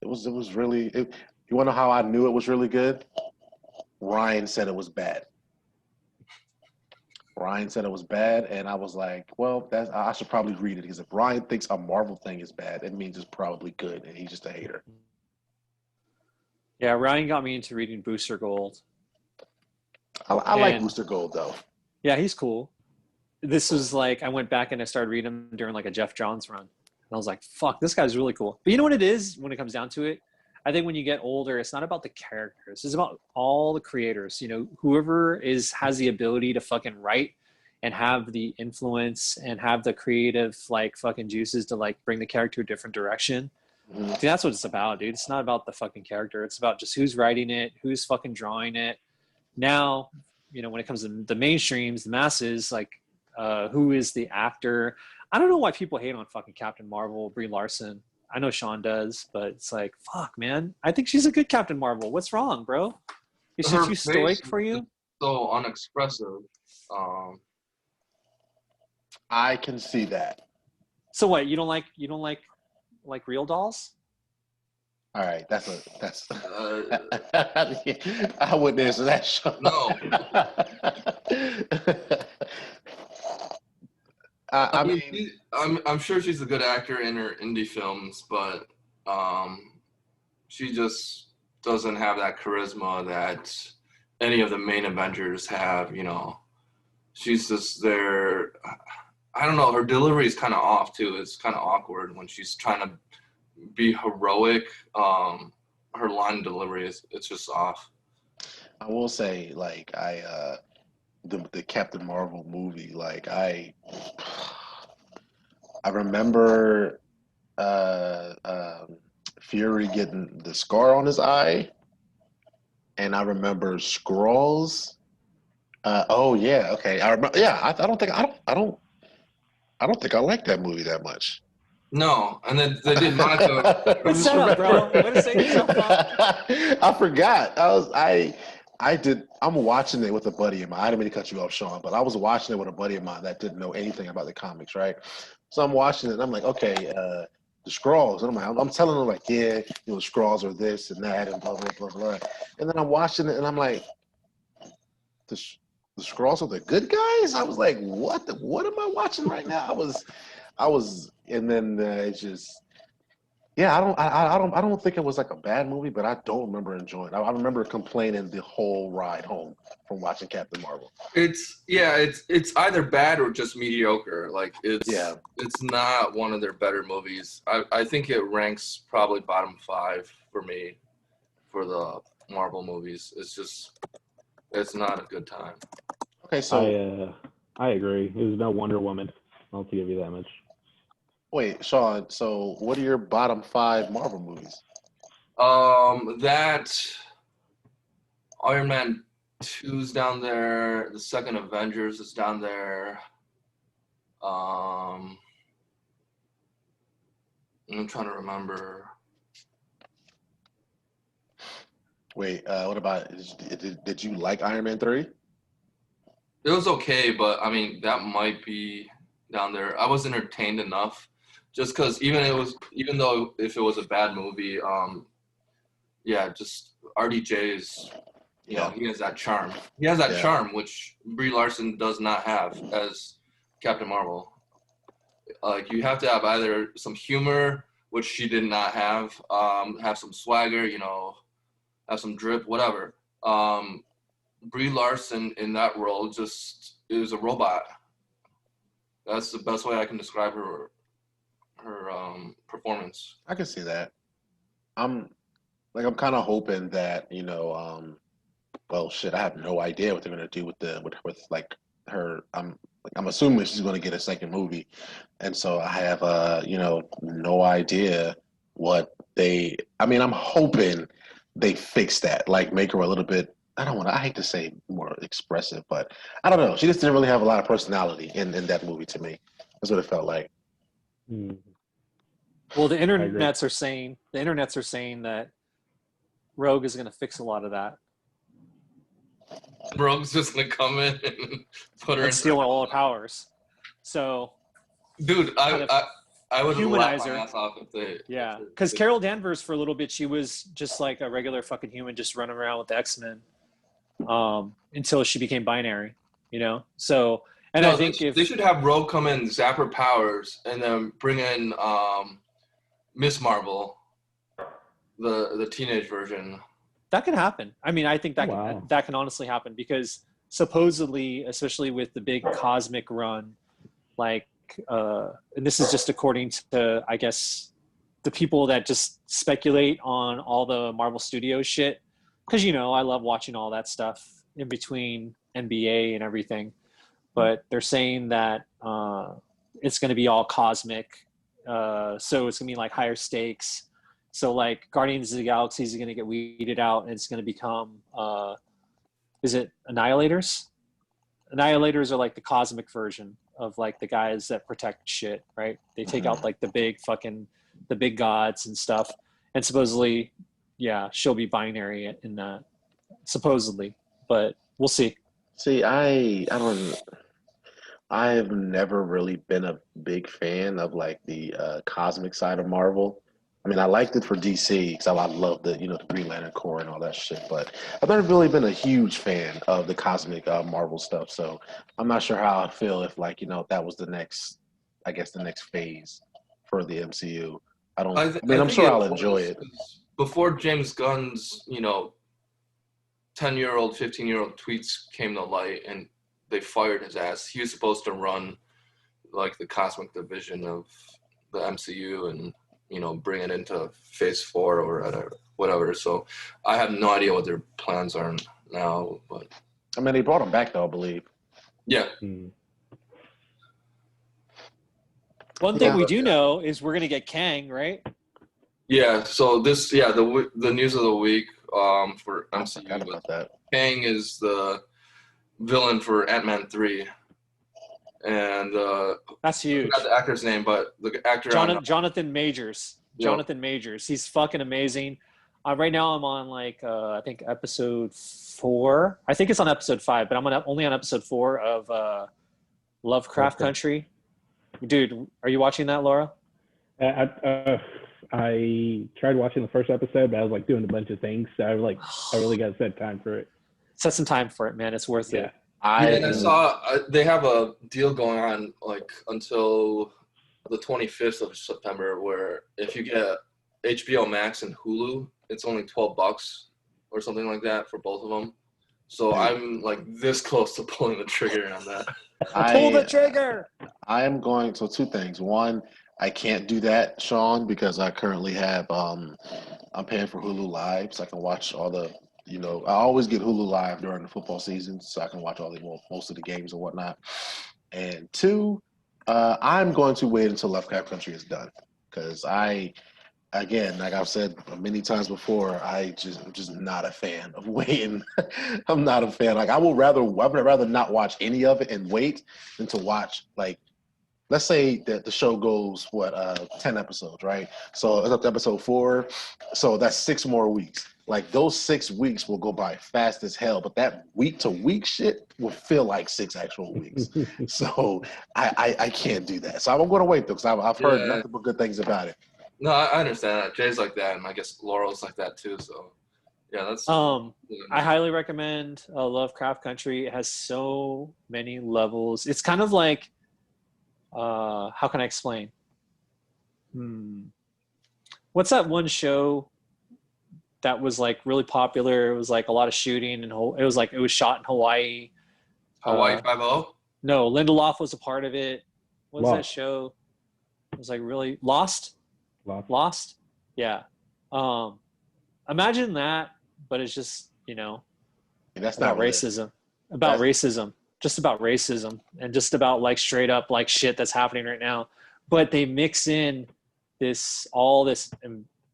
really. You want to know how I knew it was really good? Ryan said it was bad. Ryan said it was bad, and I was like, well, I should probably read it, because if Ryan thinks a Marvel thing is bad, it means it's probably good, and he's just a hater. Yeah, Ryan got me into reading Booster Gold. I like Booster Gold though. Yeah, he's cool. This was like I went back and I started reading him during like a Jeff Johns run, and I was like, "Fuck, this guy's really cool." But you know what it is when it comes down to it? I think when you get older, it's not about the characters; it's about all the creators. Whoever has the ability to fucking write and have the influence and have the creative like fucking juices to like bring the character a different direction. Mm-hmm. Dude, that's what it's about, dude. It's not about the fucking character. It's about just who's writing it, who's fucking drawing it. Now, when it comes to the mainstreams, the masses, like. Who is the actor? I don't know why people hate on fucking Captain Marvel, Brie Larson. I know Sean does, but it's like, fuck, man. I think she's a good Captain Marvel. What's wrong, bro? Is she too stoic for you? So unexpressive. I can see that. So what? You don't like real dolls? All right, that's I wouldn't answer that, Sean. No. I mean, I'm sure she's a good actor in her indie films, but she just doesn't have that charisma that any of the main Avengers have. She's just there. I don't know. Her delivery is kind of off too. It's kind of awkward when she's trying to be heroic. Her line delivery it's just off. I will say, like, the Captain Marvel movie, like I remember Fury getting the scar on his eye, and I remember Skrulls. Oh yeah, okay. I remember. Yeah, I don't think I like that movie that much. No, and then they did Monica. Shut up, bro. Way to say yourself up. I forgot. I'm watching it with a buddy of mine. I didn't mean to cut you off, Sean, but I was watching it with a buddy of mine that didn't know anything about the comics, right? So I'm watching it, and I'm like, okay, the Skrulls. And I'm telling them, like, yeah, the Skrulls are this and that and blah, blah, blah, blah. And then I'm watching it, and I'm like, the Skrulls are the good guys? I was like, what am I watching right now? I was, and then it's just, yeah, I don't think it was like a bad movie, but I don't remember enjoying it. I remember complaining the whole ride home from watching Captain Marvel. It's either bad or just mediocre. Like it's not one of their better movies. I think it ranks probably bottom 5 for me for the Marvel movies. It's not a good time. Okay, so I agree. It was no Wonder Woman. I'll give you that much. Wait, Sean, so what are your bottom 5 Marvel movies? That Iron Man 2's down there. The second Avengers is down there. I'm trying to remember. Wait, what about? Did you like Iron Man 3? It was okay, but I mean that might be down there. I was entertained enough, just because even though if it was a bad movie, yeah, just RDJ is, you know, he has that charm. He has that charm which Brie Larson does not have as Captain Marvel. Like you have to have either some humor, which she did not have some swagger, you know, have some drip, whatever. Brie Larson in that role just is a robot. That's the best way I can describe her performance. I can see that. I'm kind of hoping that, you know, well, shit, I have no idea what they're gonna do with like her. I'm assuming she's gonna get a second movie, and so I have you know, no idea what they. I mean, I'm hoping they fix that, like make her a little bit. I hate to say more expressive, but I don't know. She just didn't really have a lot of personality in that movie to me. That's what it felt like. Well, the internets are saying that Rogue is going to fix a lot of that. Rogue's just gonna come in and put her and steal all her powers. So, dude, I would humanize her. ass off if they. Yeah, because Carol Danvers for a little bit, she was just like a regular fucking human, just running around with the X-Men, until she became binary. You know, so and I think they should have Rogue come in, zap her powers, and then bring in Miss Marvel, the teenage version. That can happen. I mean, I think that can honestly happen because supposedly, especially with the big cosmic run, like, and this is just according to, I guess, the people that just speculate on all the Marvel Studios shit. Because, you know, I love watching all that stuff in between NBA and everything. But they're saying that it's going to be all cosmic. So it's going to be like higher stakes. So like Guardians of the Galaxy is going to get weeded out and it's going to become, is it Annihilators? Annihilators are like the cosmic version of like the guys that protect shit, right? They take out like the big gods and stuff. And supposedly, yeah, she'll be binary in that, supposedly, but we'll see. See, I've never really been a big fan of like the cosmic side of Marvel. I mean, I liked it for DC because I love the, you know, the Green Lantern Corps and all that shit. But I've never really been a huge fan of the cosmic Marvel stuff. So I'm not sure how I'd feel if, like, you know, that was the next phase for the MCU. I'm sure I'll enjoy it. Before James Gunn's, you know, 10-year-old, 15-year-old tweets came to light and they fired his ass. He was supposed to run like the cosmic division of the MCU and, you know, bring it into phase 4 or whatever. So I have no idea what their plans are now, but I mean, they brought him back though, I believe. Yeah. One thing we do know is we're going to get Kang, right? Yeah. So the news of the week for MCU. I forgot about that. Kang is the villain for AntMan 3. And that's huge. I forgot the actor's name, but the actor Jonathan Majors. Yep. Jonathan Majors. He's fucking amazing. Right now I'm on like I think episode 4. I think it's on episode 5, but I'm only on episode 4 of Lovecraft Country. Dude, are you watching that, Laura? I tried watching the first episode, but I was like doing a bunch of things, so I really got to set time for it. Set some time for it, man. It's worth it. I saw they have a deal going on like until the 25th of September where if you get HBO Max and Hulu, it's only $12 or something like that for both of them. So I'm like this close to pulling the trigger on that. Pull the trigger! I am going, so 2 things. One, I can't do that, Sean, because I currently have, I'm paying for Hulu Live, so I can watch all the, you know, I always get Hulu Live during the football season, so I can watch most of the games and whatnot. And 2, I'm going to wait until Lovecraft Country is done, because again, like I've said many times before, I'm just not a fan of waiting. I'm not a fan. Like I would rather not watch any of it and wait than to watch like let's say that the show goes 10 episodes, right? So it's up to episode 4, so that's 6 more weeks. Like those 6 weeks will go by fast as hell, but that week to week shit will feel like 6 actual weeks. So I can't do that. So I'm going to wait though, because I've heard nothing but good things about it. No, I understand that. Jay's like that, and I guess Laurel's like that too. So yeah, that's. I highly recommend Lovecraft Country. It has so many levels. It's kind of like, how can I explain? What's that one show that was like really popular? It was like a lot of shooting, and it was shot in Hawaii. Hawaii 5-0? No, Lindelof was a part of it. What was Lost. that show? It was like really Lost. Lost. Yeah. Imagine that, but it's just That's about not racism. About racism. Just about racism, and just about like straight up like shit that's happening right now. But they mix in all this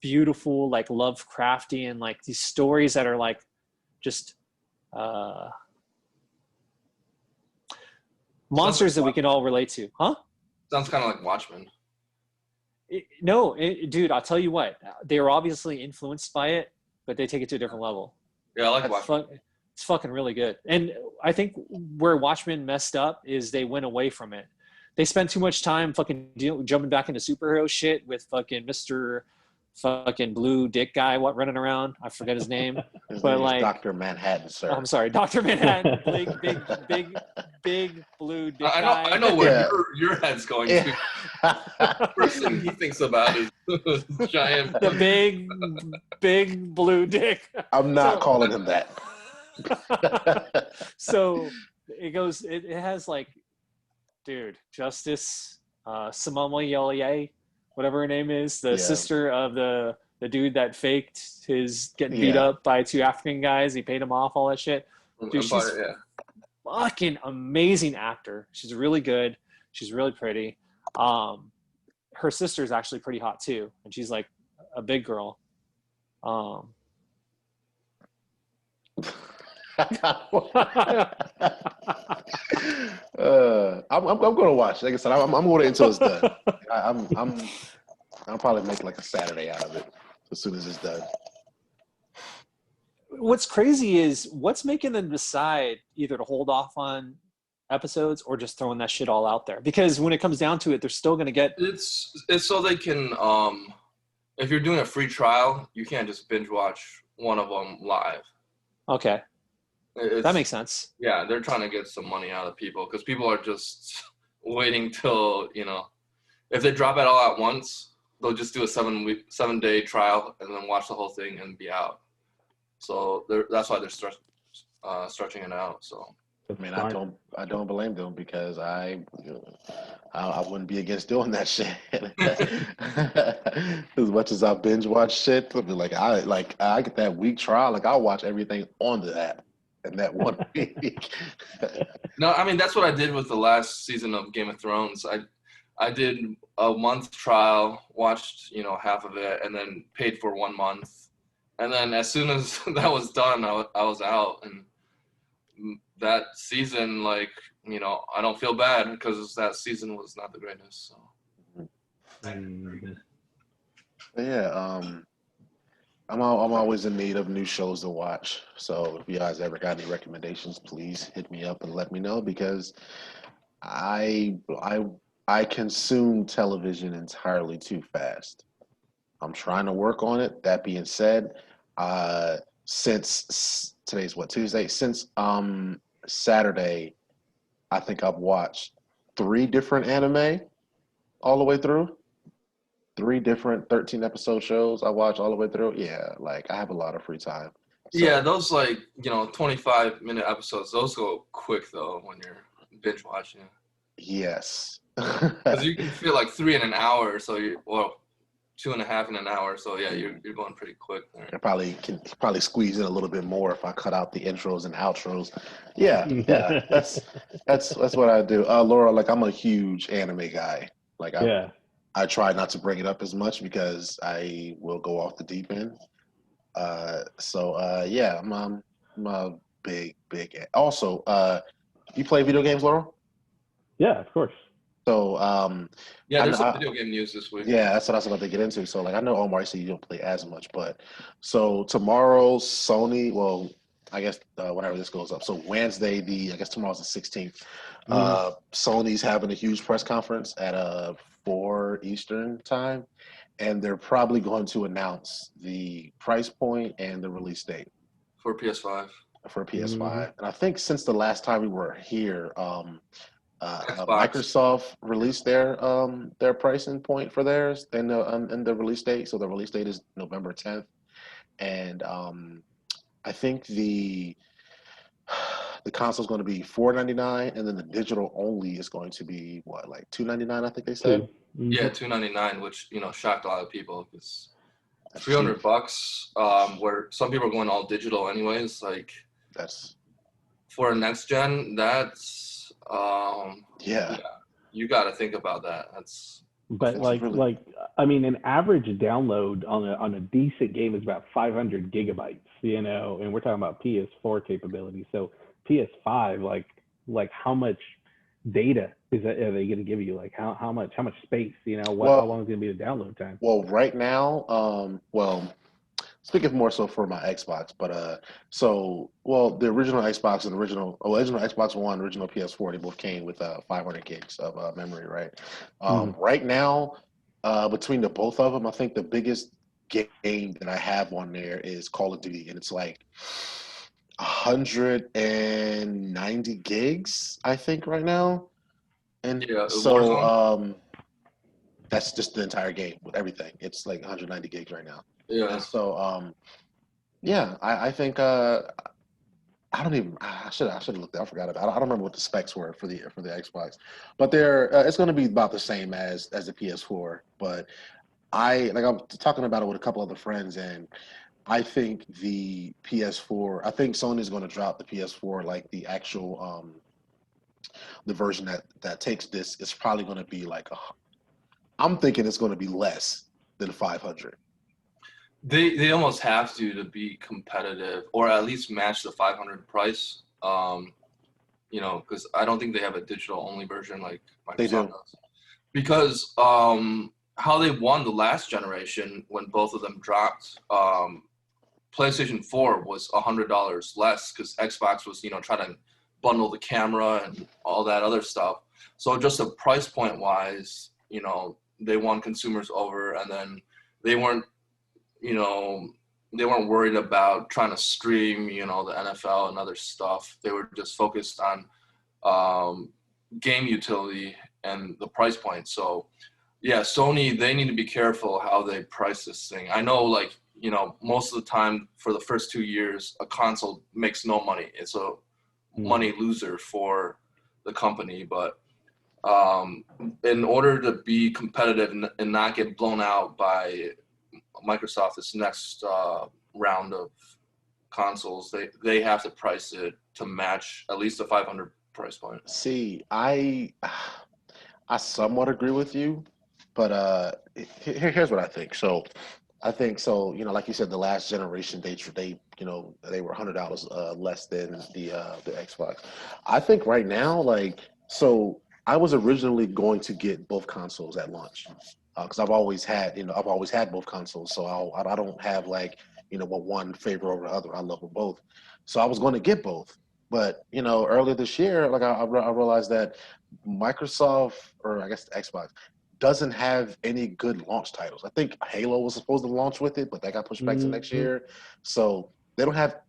beautiful like Lovecraftian like these stories that are like just monsters that we can all relate to. Huh? Sounds kind of like Watchmen. Dude, I'll tell you what. They were obviously influenced by it, but they take it to a different level. Yeah, I like Watchmen. It's fucking really good. And I think where Watchmen messed up is they went away from it. They spent too much time fucking jumping back into superhero shit with fucking Mr. fucking blue dick guy running around. I forget his name. His but name like is Dr. Manhattan, sir. I'm sorry, Dr. Manhattan. big blue dick guy. I know where your head's going to. First thing he thinks about is giant. The big blue dick. I'm not calling him that. So it has like, dude, Justice, Samama whatever her name is, the sister of the dude that faked his getting beat up by 2 African guys. He paid him off, all that shit. Dude, she's fucking amazing actor. She's really good. She's really pretty. Her sister is actually pretty hot too, and she's like a big girl. I'm gonna watch. Like I said, I'm going until it's done. I'll probably make like a Saturday out of it as soon as it's done. What's crazy is what's making them decide either to hold off on episodes or just throwing that shit all out there. Because when it comes down to it, they're still gonna get. It's so they can. If you're doing a free trial, you can't just binge watch one of them live. Okay. That makes sense. Yeah, they're trying to get some money out of people because people are just waiting till, if they drop it all at once, they'll just do a 7-day trial and then watch the whole thing and be out. So that's why they're stretching it out. So I mean, I don't blame them because I wouldn't be against doing that shit. As much as I binge watch shit, I get that week trial. Like I'll watch everything on the app. In that 1 week. No, I mean that's what I did with the last season of Game of Thrones. I did a month trial, watched half of it, and then paid for 1 month. And then as soon as that was done, I was out. And that season, I don't feel bad because that season was not the greatest. So. Yeah. I'm always in need of new shows to watch. So if you guys ever got any recommendations, please hit me up and let me know because I consume television entirely too fast. I'm trying to work on it. That being said, since today's Tuesday? Since Saturday, I think I've watched 3 different anime all the way through. 3 different 13-episode shows I watch all the way through. Yeah, I have a lot of free time. So, yeah, those 25-minute episodes, those go quick though when you're binge watching. Yes. Because you can feel like 3 in an hour, so 2.5 in an hour. So yeah, you're going pretty quick there. I can squeeze in a little bit more if I cut out the intros and outros. Yeah. That's what I do. Laura, I'm a huge anime guy. I try not to bring it up as much because I will go off the deep end. I'm a big. Also, you play video games, Laura? Yeah, of course. So Yeah, there's some I, video game news this week. yeah, that's what I was about to get into. So like I know Omar, so you don't play as much, but so tomorrow Sony, well, I guess whenever this goes up. So Wednesday, I guess tomorrow's the 16th. Sony's having a huge press conference at 4 Eastern time, and they're probably going to announce the price point and the release date For PS5. for PS5. And I think since the last time we were here, Xbox. Microsoft released their pricing point for theirs in the release date. So the release date is November 10th, and I think the console is going to be $499, and then the digital only is going to be what, like $299? I think they said. Yeah, $299, which shocked a lot of people because That's $300. Where some people are going all digital anyways. Like that's for a next gen, that's yeah. You got to think about that. But I mean, an average download on a decent game is about 500 gigabytes, and we're talking about PS4 capability. So PS5, like how much data are they going to give you? Like how much space? How long is going to be the download time? Well, right now, speaking more so for my Xbox, but the original Xbox and original Xbox One, original PS4, they both came with 500 gigs of memory, right? Right now, between the both of them, I think the biggest game that I have on there is Call of Duty, and it's like 190 gigs, I think, right now. And so that's just the entire game with everything. It's like 190 gigs right now. Yeah. And so I think I should have looked. I forgot about. I don't remember what the specs were for the Xbox, but it's going to be about the same as the PS4. But I'm talking about it with a couple other friends, and I think the PS4. I think Sony's going to drop the PS4, like the actual the version that takes this. It's probably going to be like I'm thinking it's going to be less than 500. They almost have to be competitive, or at least match the 500 price. Because I don't think they have a digital only version like Microsoft does. Because how they won the last generation when both of them dropped, PlayStation 4 was $100 less because Xbox was trying to bundle the camera and all that other stuff. So just a price point wise, they won consumers over, and then they weren't worried about trying to stream, the NFL and other stuff. They were just focused on game utility and the price point. So, yeah, Sony, they need to be careful how they price this thing. I know, most of the time for the first 2 years, a console makes no money. It's a money loser for the company. But in order to be competitive and not get blown out by Microsoft this next round of consoles, they have to price it to match at least the 500 price point. See, I somewhat agree with you, but here's what I think. So I think like you said, the last generation they were $100 less than the Xbox. I think right now, I was originally going to get both consoles at launch. Because I've always had both consoles, so I don't have one favor over the other. I love them both, so I was going to get both. But earlier this year, I realized that Microsoft, or I guess the Xbox, doesn't have any good launch titles. I think Halo was supposed to launch with it, but that got pushed back to next year. So they don't have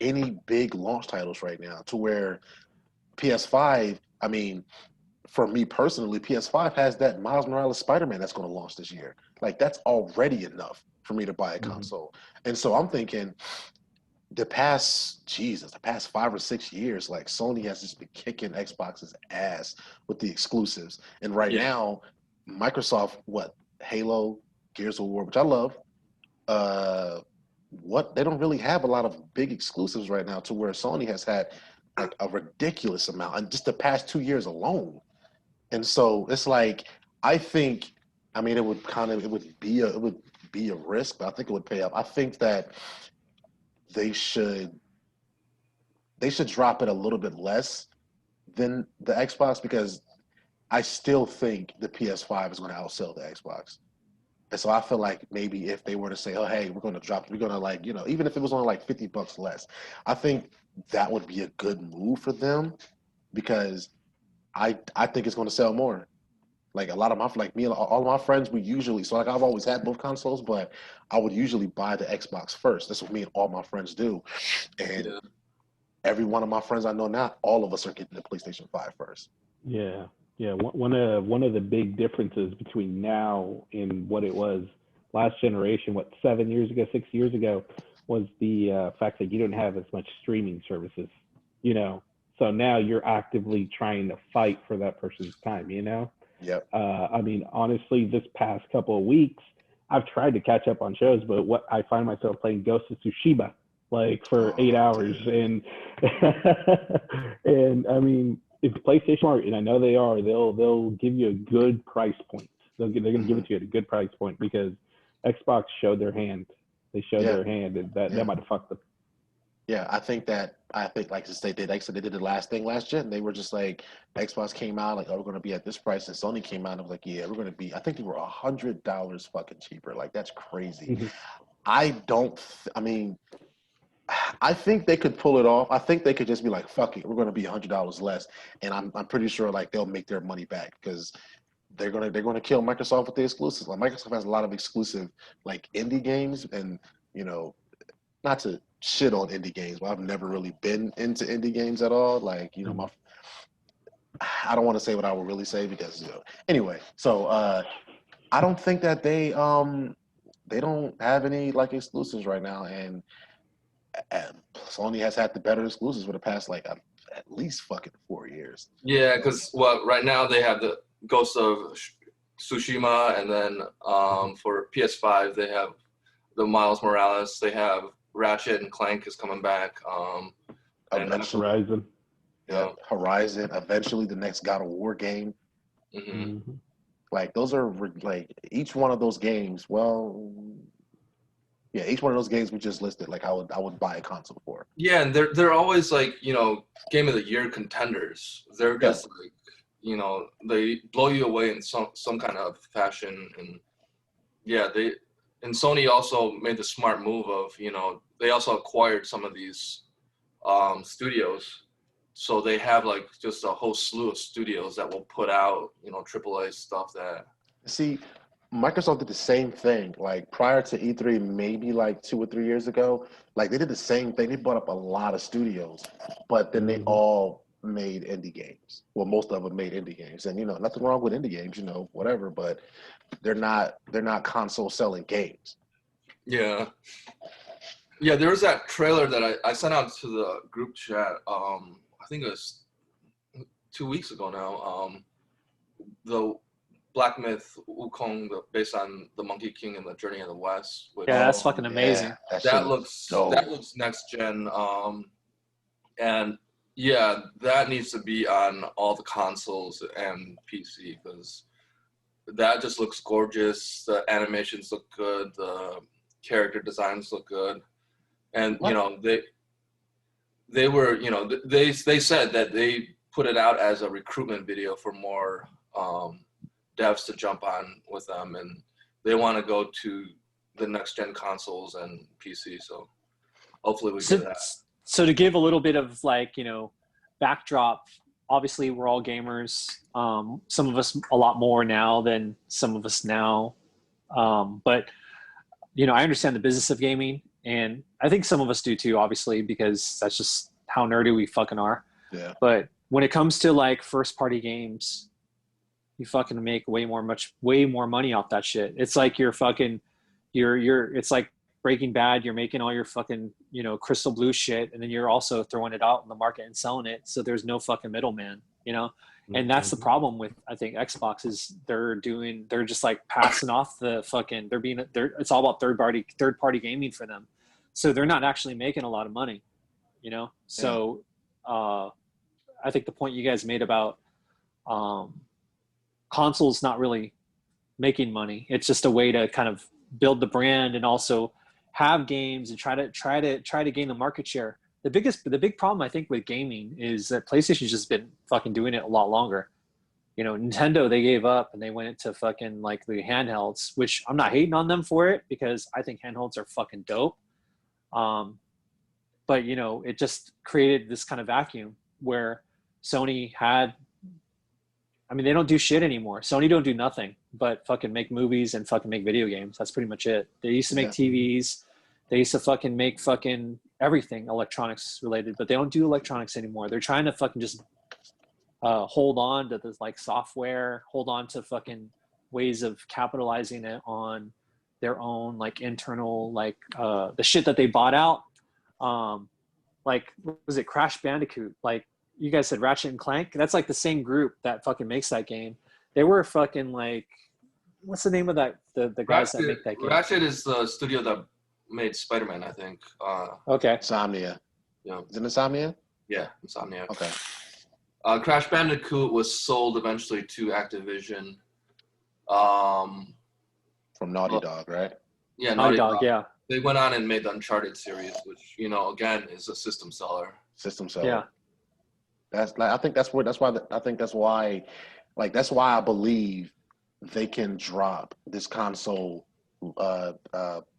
any big launch titles right now. To where PS5, I mean, for me personally, PS5 has that Miles Morales Spider-Man that's going to launch this year. That's already enough for me to buy a console. And so I'm thinking the past 5 or 6 years, Sony has just been kicking Xbox's ass with the exclusives. And right now, Microsoft, Halo, Gears of War, which I love, they don't really have a lot of big exclusives right now, to where Sony has had a ridiculous amount, and just the past 2 years alone. And so it's I think, I mean, it would be a risk, but I think it would pay up. I think that they should drop it a little bit less than the Xbox, because I still think the PS5 is going to outsell the Xbox. And so I feel like maybe if they were to say, "Oh, hey, we're going to like, even if it was only like $50 less," I think that would be a good move for them because I think it's going to sell more. Like a lot of my like me and all of my friends, we usually so like I've always had both consoles, but I would usually buy the Xbox first. That's what me and all my friends do, and Yeah. every one of my friends I know now, all of us are getting the PlayStation 5 first. Yeah, yeah. One of the big differences between now and what it was last generation, what 7 years ago, 6 years ago, was the fact that you don't have as much streaming services. You know, so now you're actively trying to fight for that person's time. You know. Yep. I mean, honestly, this past couple of weeks, I've tried to catch up on shows, but what I find myself playing Ghost of Tsushima like for 8 hours, Dude. and I mean, if PlayStation smart, and I know they are, they'll give you a good price point. They're going to give it to you at a good price point because Xbox showed their hand. They showed Yeah. their hand, and that might have fucked them. Yeah, I think like they did. Like I said, they did the last thing last gen. They were just like Xbox came out like, oh, we're gonna be at this price, and Sony came out and was like, yeah, we're gonna be. I think they were $100 fucking cheaper. Like that's crazy. Mhm. I don't. I mean, I think they could pull it off. I think they could just be like, fuck it, we're gonna be $100 less, and I'm pretty sure like they'll make their money back because they're gonna kill Microsoft with the exclusives. Like Microsoft has a lot of exclusive like indie games, and you know not to shit on indie games, but I've never really been into indie games at all. Like, I don't want to say what I would really say because, anyway. So I don't think that they don't have any like exclusives right now, and Sony has had the better exclusives for the past like at least fucking 4 years. Yeah, because right now they have the Ghost of Tsushima, and then for PS5 they have the Miles Morales. They have Ratchet and Clank is coming back. And Eventually, Horizon. yeah, Horizon. Eventually, the next God of War game. Mm-hmm. Like those are like each one of those games. Well, yeah, each one of those games we just listed. Like I would buy a console for. Yeah, and they're always like Game of the Year contenders. They're just like they blow you away in some kind of fashion, and yeah, Sony also made the smart move of they also acquired some of these studios, so they have like just a whole slew of studios that will put out AAA stuff that. See, Microsoft did the same thing. Like prior to E3, maybe like 2 or 3 years ago, like they did the same thing. They bought up a lot of studios, but then they all made indie games. Well, most of them made indie games, and nothing wrong with indie games, whatever. But they're not console selling games. Yeah. Yeah, there was that trailer that I sent out to the group chat. I think it was 2 weeks ago now. The Black Myth Wukong, based on the Monkey King and the Journey of the West. Yeah, that's fucking amazing. Yeah, that looks next gen. And yeah, that needs to be on all the consoles and PC because that just looks gorgeous. The animations look good. The character designs look good. And they were they said that they put it out as a recruitment video for more devs to jump on with them, and they want to go to the next gen consoles and PC. So hopefully we get that. So to give a little bit of backdrop, obviously we're all gamers. Some of us a lot more now than some of us now, but I understand the business of gaming. And I think some of us do too, obviously, because that's just how nerdy we fucking are. Yeah. But when it comes to like first party games, you fucking make way more money off that shit. It's like it's like Breaking Bad. You're making all your fucking, crystal blue shit. And then you're also throwing it out in the market and selling it. So there's no fucking middleman, And that's the problem with, I think, Xbox is they're just like passing off the fucking, it's all about third party gaming for them. So they're not actually making a lot of money, So I think the point you guys made about consoles not really making money. It's just a way to kind of build the brand and also have games and try to gain the market share. The big problem I think with gaming is that PlayStation's just been fucking doing it a lot longer. Nintendo, they gave up and they went into fucking like the handhelds, which I'm not hating on them for it because I think handhelds are fucking dope. But it just created this kind of vacuum where Sony had, they don't do shit anymore. Sony don't do nothing but fucking make movies and fucking make video games. That's pretty much it. They used to make TVs. They used to fucking make fucking everything electronics related, but they don't do electronics anymore. They're trying to fucking just hold on to this like software, hold on to fucking ways of capitalizing it on their own like internal like the shit that they bought out. Like was it Crash Bandicoot? Like you guys said Ratchet and Clank? That's like the same group that fucking makes that game. They were fucking like, what's the name of that the guys that make that game? Ratchet is the studio that made Spider-Man, I think. Okay. Insomnia. Yeah. Is it Insomnia? Yeah, Insomnia. Okay. Crash Bandicoot was sold eventually to Activision. From Naughty Dog, right? Yeah, Naughty Dog, yeah. They went on and made the Uncharted series, which, again, is a system seller. System seller. Yeah. That's why I believe they can drop this console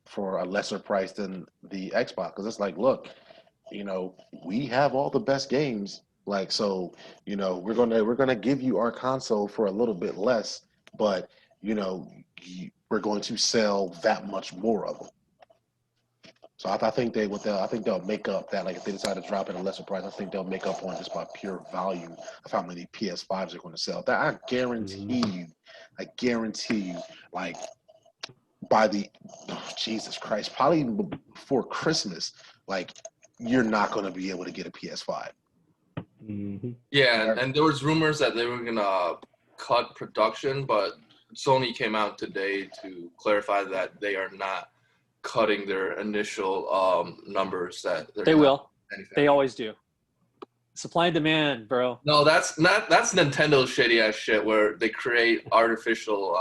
for a lesser price than the Xbox, because it's like, look, we have all the best games, like, so we're gonna give you our console for a little bit less, but we're going to sell that much more of them. So I think they'll make up that. Like if they decide to drop at a lesser price, I think they'll make up on just by pure volume of how many PS5s are going to sell. That I guarantee you, like by Jesus Christ, probably even before Christmas, like you're not going to be able to get a PS5. Mm-hmm. Yeah, and there was rumors that they were gonna cut production, but Sony came out today to clarify that they are not cutting their initial numbers that they will. They always do. Supply and demand, bro. No, that's Nintendo's shady ass shit where they create artificial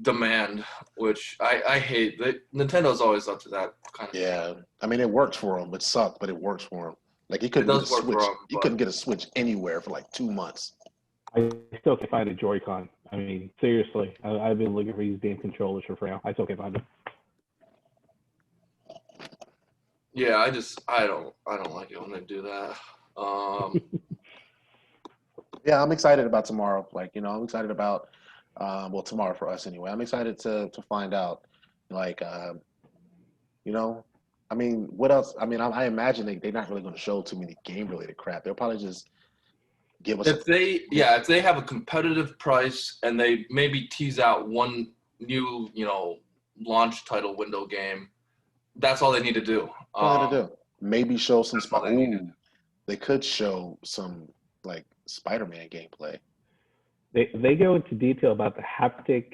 demand, which I hate. Nintendo's always up to that kind of thing. It works for them. It sucked, but it works for them. Like he couldn't get a Switch. He couldn't get a Switch anywhere for like 2 months. I still can't find a Joy-Con. Seriously, I've been looking for these damn controllers for now. I still can't find them. Yeah, I don't like it when they do that. Yeah, I'm excited about tomorrow. Like, I'm excited about tomorrow for us anyway. I'm excited to find out, like, what else? I imagine they're not really going to show too many game-related crap. They'll probably just give us. If they have a competitive price and they maybe tease out one new, launch title window game, that's all they need to do. Maybe show some. They could show some like Spider-Man gameplay. They go into detail about the haptic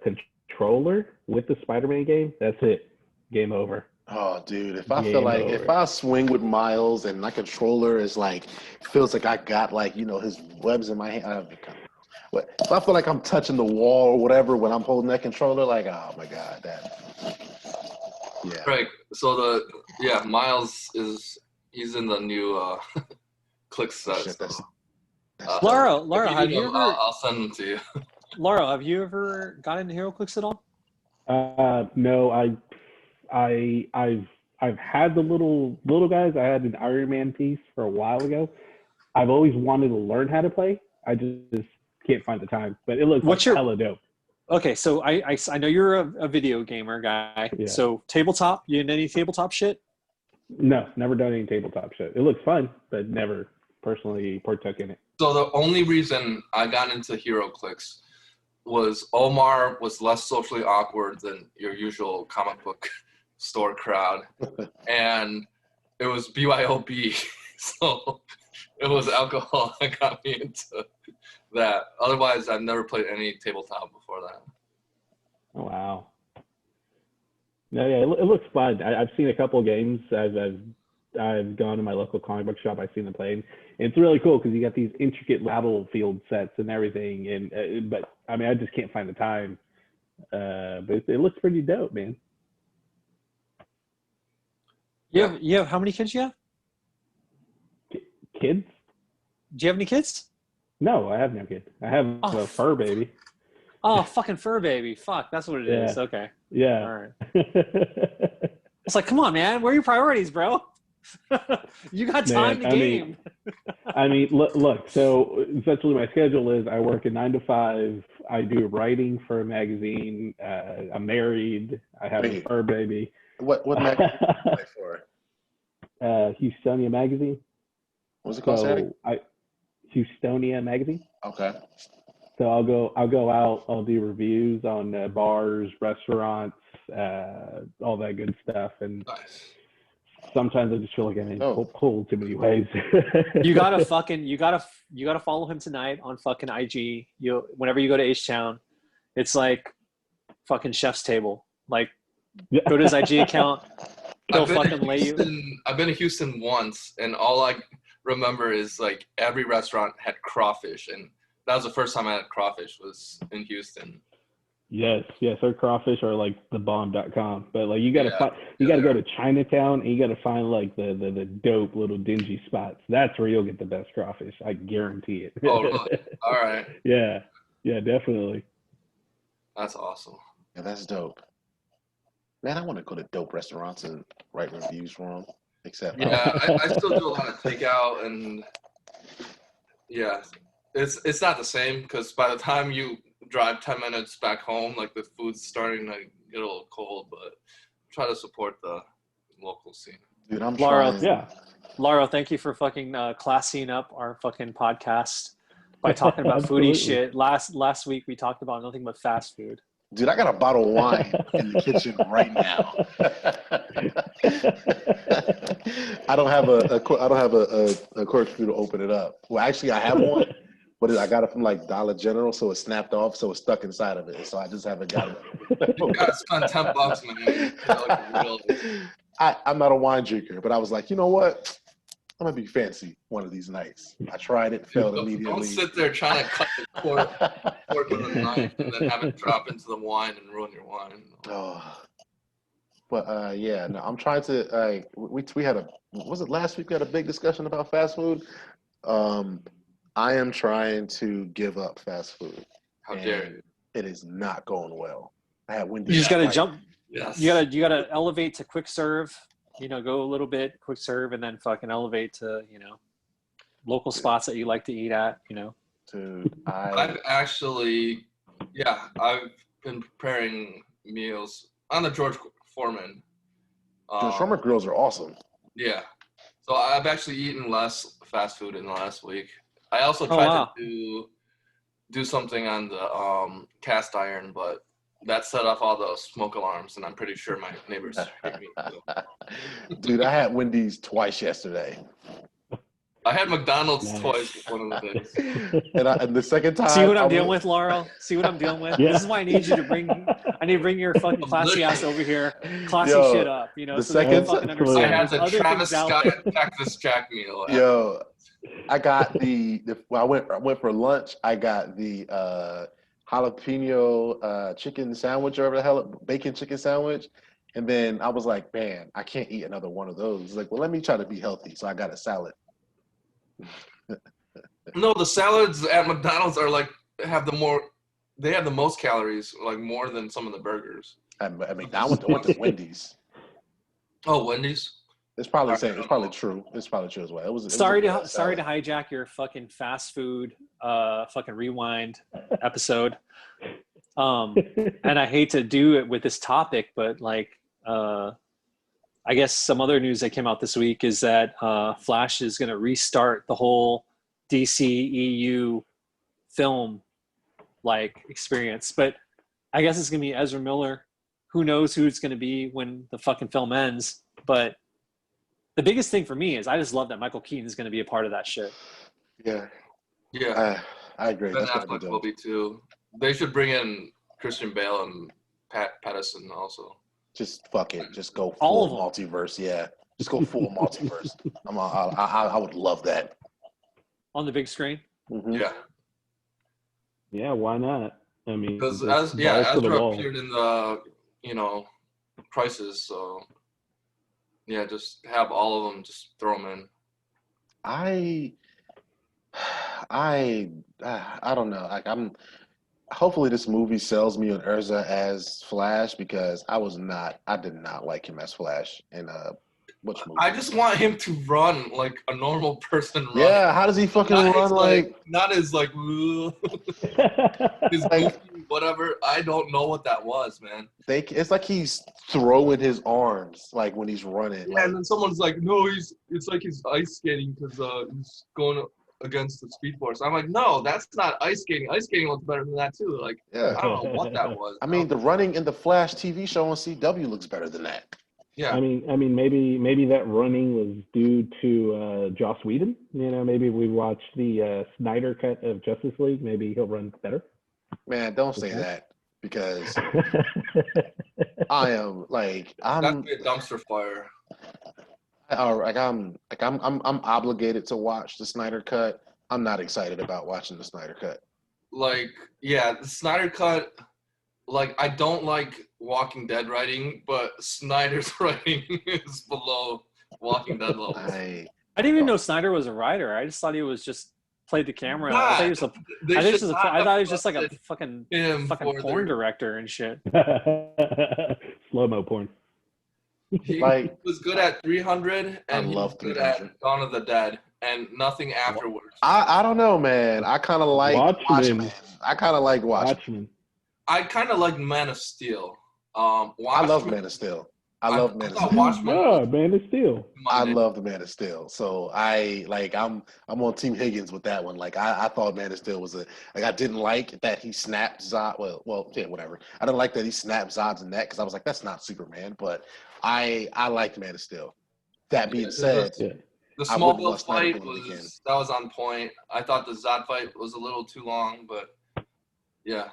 controller with the Spider-Man game. That's it. Game over. Oh, dude! If I swing with Miles and my controller is like feels like I got like his webs in my hand. If I feel like I'm touching the wall or whatever when I'm holding that controller, like, oh my god, yeah. Right. So Miles he's in the new click set. Laura, have you ever? I'll send them to you. Laura, have you ever gotten into Hero Clicks at all? No, I've had the little guys. I had an Iron Man piece for a while ago. I've always wanted to learn how to play. I just can't find the time. But it looks hella dope. Okay, so I know you're a video gamer guy. Yeah. So tabletop, you in any tabletop shit? No, never done any tabletop shit. It looks fun, but never personally partook in it. So the only reason I got into Hero Clicks was Omar was less socially awkward than your usual comic book store crowd, and it was BYOB, so it was alcohol that got me into that. Otherwise, I've never played any tabletop before that. Oh, wow. No, yeah, it looks fun. I've seen a couple of games. I've gone to my local comic book shop. I've seen them playing. And it's really cool because you got these intricate battlefield sets and everything. And but I just can't find the time. But it looks pretty dope, man. You have how many kids you have? Kids? Do you have any kids? No, I have no kid. I have a fur baby. Oh, fucking fur baby. Fuck, that's what it is. Okay. Yeah. All right. It's like, come on, man. Where are your priorities, bro? You got time to game. I mean, look. So essentially, my schedule is: I work a 9 to 5. I do writing for a magazine. I'm married. I have a fur baby. What magazine do you write for? Houstonia magazine. What's it called? So Houstonia magazine. Okay. So I'll go out. I'll do reviews on bars, restaurants, all that good stuff, and. Nice. Sometimes I just feel like I'm in pulled too many ways. you gotta follow him tonight on fucking IG. Whenever you go to H-Town, it's like fucking chef's table. Like, go to his IG account. He'll fucking lay you. I've been to Houston once, and all I remember is like every restaurant had crawfish, and that was the first time I had crawfish was in Houston. Yes, our crawfish are like the bomb.com, but like you gotta go to Chinatown and you gotta find like the dope little dingy spots. That's where you'll get the best crawfish. I guarantee it. Oh, really? All right. Yeah, definitely. That's awesome. Yeah, that's dope. Man, I want to go to dope restaurants and write reviews for them. Except I still do a lot of takeout, and yeah, it's not the same because by the time you drive 10 minutes back home, like the food's starting to get a little cold, but try to support the local scene. Dude, I'm Laura, trying. Yeah. Laura, thank you for fucking classing up our fucking podcast by talking about foodie shit. Last week we talked about nothing but fast food. Dude, I got a bottle of wine in the kitchen right now. I don't have a corkscrew to open it up. Well, actually, I have one. But I got it from like Dollar General, so it snapped off, so it's stuck inside of it. So I just haven't got it. You gotta spend $10, man. I'm not a wine drinker, but I was like, you know what? I'm gonna be fancy one of these nights. I tried it, failed immediately. Don't sit there trying to cut the cork with a knife and then have it drop into the wine and ruin your wine. Oh. But I'm trying to. We had was it last week? We had a big discussion about fast food. I am trying to give up fast food. How dare you? It is not going well. I had Wendy's. You just gotta jump. Yes. You gotta elevate to quick serve. Go a little bit quick serve, and then fucking elevate to local spots that you like to eat at. Dude, I've actually, I've been preparing meals on the George Foreman. George Foreman grills are awesome. Yeah. So I've actually eaten less fast food in the last week. I also tried to do something on the cast iron, but that set off all the smoke alarms, and I'm pretty sure my neighbors heard me. So. Dude, I had Wendy's twice yesterday. I had McDonald's twice one of the days. And the second time. See what I'm dealing with, Laurel? See what I'm dealing with? Yeah. This is why I need you to bring your fucking classy ass over here. Classy shit up, The second I had the Travis Scott Cactus Jack meal. Yo, I got I went for lunch. I got the jalapeno chicken sandwich, or whatever the hell, bacon chicken sandwich. And then I was like, man, I can't eat another one of those. Like, well, let me try to be healthy. So I got a salad. No, the salads at McDonald's are like have the most calories, like more than some of the burgers. I went to Wendy's. Oh, Wendy's. It's probably the same. It's probably true. It's probably true as well. Sorry to hijack your fucking fast food fucking rewind episode. And I hate to do it with this topic, but I guess some other news that came out this week is that Flash is going to restart the whole DCEU film experience. But I guess it's going to be Ezra Miller. Who knows who it's going to be when the fucking film ends. But the biggest thing for me is I just love that Michael Keaton is going to be a part of that shit. Yeah. I agree. Ben Affleck will be too. They should bring in Christian Bale and Pattinson also. Just fuck it. Just go All full multiverse. Yeah. Just go full multiverse. I would love that. On the big screen? Mm-hmm. Yeah. Yeah, why not? I mean, because Ezra appeared in the prices, so yeah, just have all of them, just throw them in. I I don't know. Like I'm. Hopefully, this movie sells me on Urza as Flash because I did not like him as Flash in which movie? I just want him to run like a normal person runs. Yeah, how does he fucking run like not as like his like goofy whatever. I don't know what that was, man. it's like he's throwing his arms like when he's running. Yeah, Like, and then someone's like, no, it's like he's ice skating because he's going against the Speed Force. I'm like, no, that's not ice skating. Ice skating looks better than that too. Like, yeah. I don't know what that was. I mean, the running in the Flash TV show on CW looks better than that. Yeah. I mean, maybe that running was due to Joss Whedon. You know, maybe we watched the Snyder cut of Justice League. Maybe he'll run better. Man, don't say that because I'm That'd be a dumpster fire. I'm obligated to watch the Snyder cut. I'm not excited about watching the Snyder cut. Like, yeah, the Snyder cut. Like, I don't like Walking Dead writing, but Snyder's writing is below Walking Dead levels. I didn't even know Snyder was a writer. I just thought he was just played the camera. Nah, I thought he was just like a fucking porn director and shit. Slow-mo porn. He Like, was good at 300 and he was good at Dawn of the Dead and nothing afterwards. I don't know, man. I kind of like Watchmen. I kind of like Watchmen. I kind of like Man of Steel. I love Man of Steel. I love Man of Steel. Man of Steel. I love the Man of Steel. So I'm on Team Higgins with that one. Like I thought Man of Steel was I didn't like that he snapped Zod. Well, yeah, whatever. I didn't like that he snapped Zod's neck because I was like, that's not Superman. But I liked Man of Steel. That being said, the Smallville fight was on point. I thought the Zod fight was a little too long, but yeah.